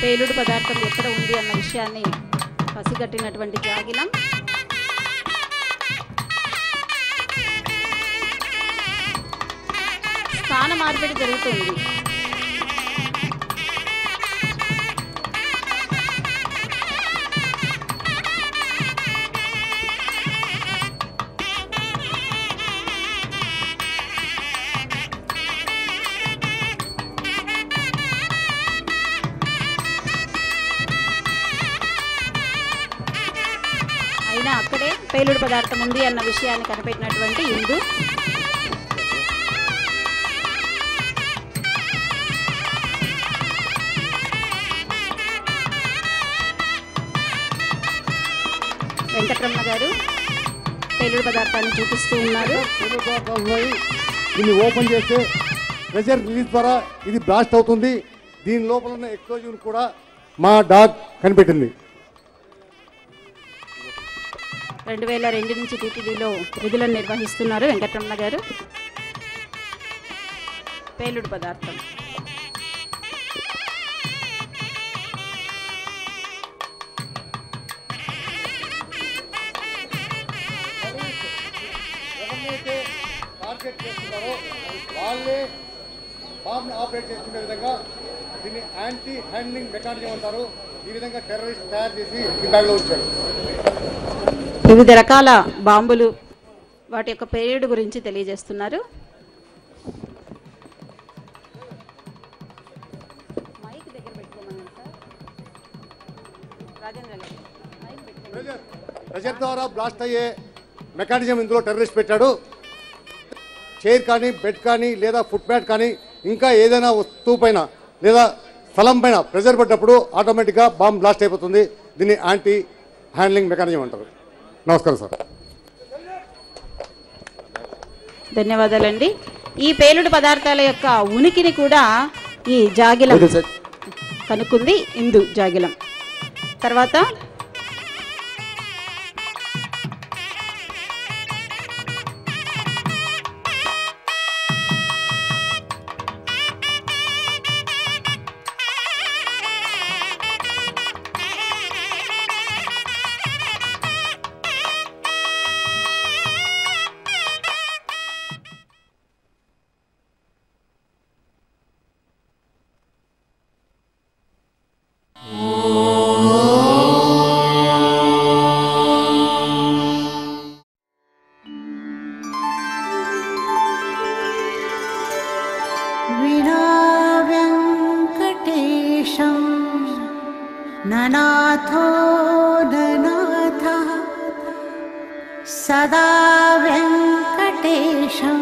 పేలుడు పదార్థం ఎక్కడ ఉంది అన్న విషయాన్ని పసిగట్టినటువంటి జాగిలం స్థాన మార్పిడి జరుగుతుంది. అయినా అక్కడే పేలుడు పదార్థం ఉంది అన్న విషయాన్ని కనిపెట్టినటువంటి ఇందు వెంకటరమణ గారు పేలుడు పదార్థాన్ని చూపిస్తూ ఉన్నారు. దీన్ని ఓపెన్ చేస్తే ప్రెషర్ రిలీజ్ ద్వారా ఇది బ్లాస్ట్ అవుతుంది. దీని లోపల ఉన్న ఎక్స్ప్లోజన్ కూడా మా డాగ్ కనిపెట్టింది. 2002 నుంచి టీటీడీలో విధులను నిర్వహిస్తున్నారు వెంకటరమణ గారు. పేలుడు పదార్థం ఎవరినైతే టార్గెట్ చేస్తున్నారో వాళ్ళే బాంబ్ ఆపరేట్ చేసుకునే విధంగా దీన్ని యాంటీ హ్యాండ్లింగ్ మెకానిజం అంటారు. ఈ విధంగా టెర్రరిస్ట్ తయారు చేసి ఈ బ్యాగ్లో ఉంచారు. వివిధ రకాల బాంబులు వాటి యొక్క పేలుడు గురించి తెలియజేస్తున్నారు. ప్రెషర్ ద్వారా బ్లాస్ట్ అయ్యే మెకానిజం ఇందులో టెర్రరిస్ట్ పెట్టాడు. చైర్ కానీ, బెడ్ కానీ, లేదా ఫుట్ మ్యాట్ కానీ, ఇంకా ఏదైనా వస్తువు పైన లేదా స్థలం పైన ప్రెషర్ పడ్డప్పుడు ఆటోమేటిక్గా బాంబ్ బ్లాస్ట్ అయిపోతుంది. దీన్ని యాంటీ హ్యాండ్లింగ్ మెకానిజం అంటారు. నమస్కారం సార్. ధన్యవాదాలండి. ఈ పేలుడు పదార్థాల యొక్క ఉనికిని కూడా ఈ జాగిలం కనుక్కుంది, ఇందు జాగిలం. తర్వాత ननाथो ननाथः सदा वेङ्कटेशं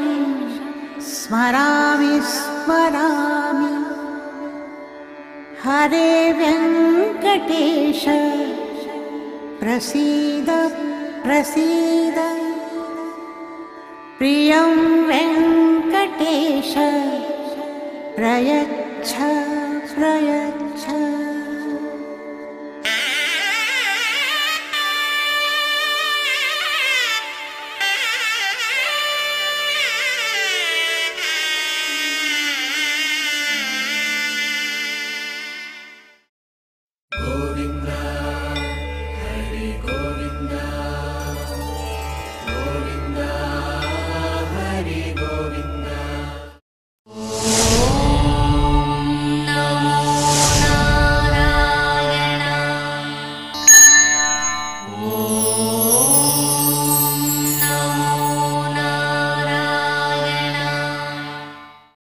स्मरामि स्मरामि. हरे वेङ्कटेश प्रसीद प्रसीद. प्रियं वेङ्कटेश प्रयच्छ प्रयच्छ.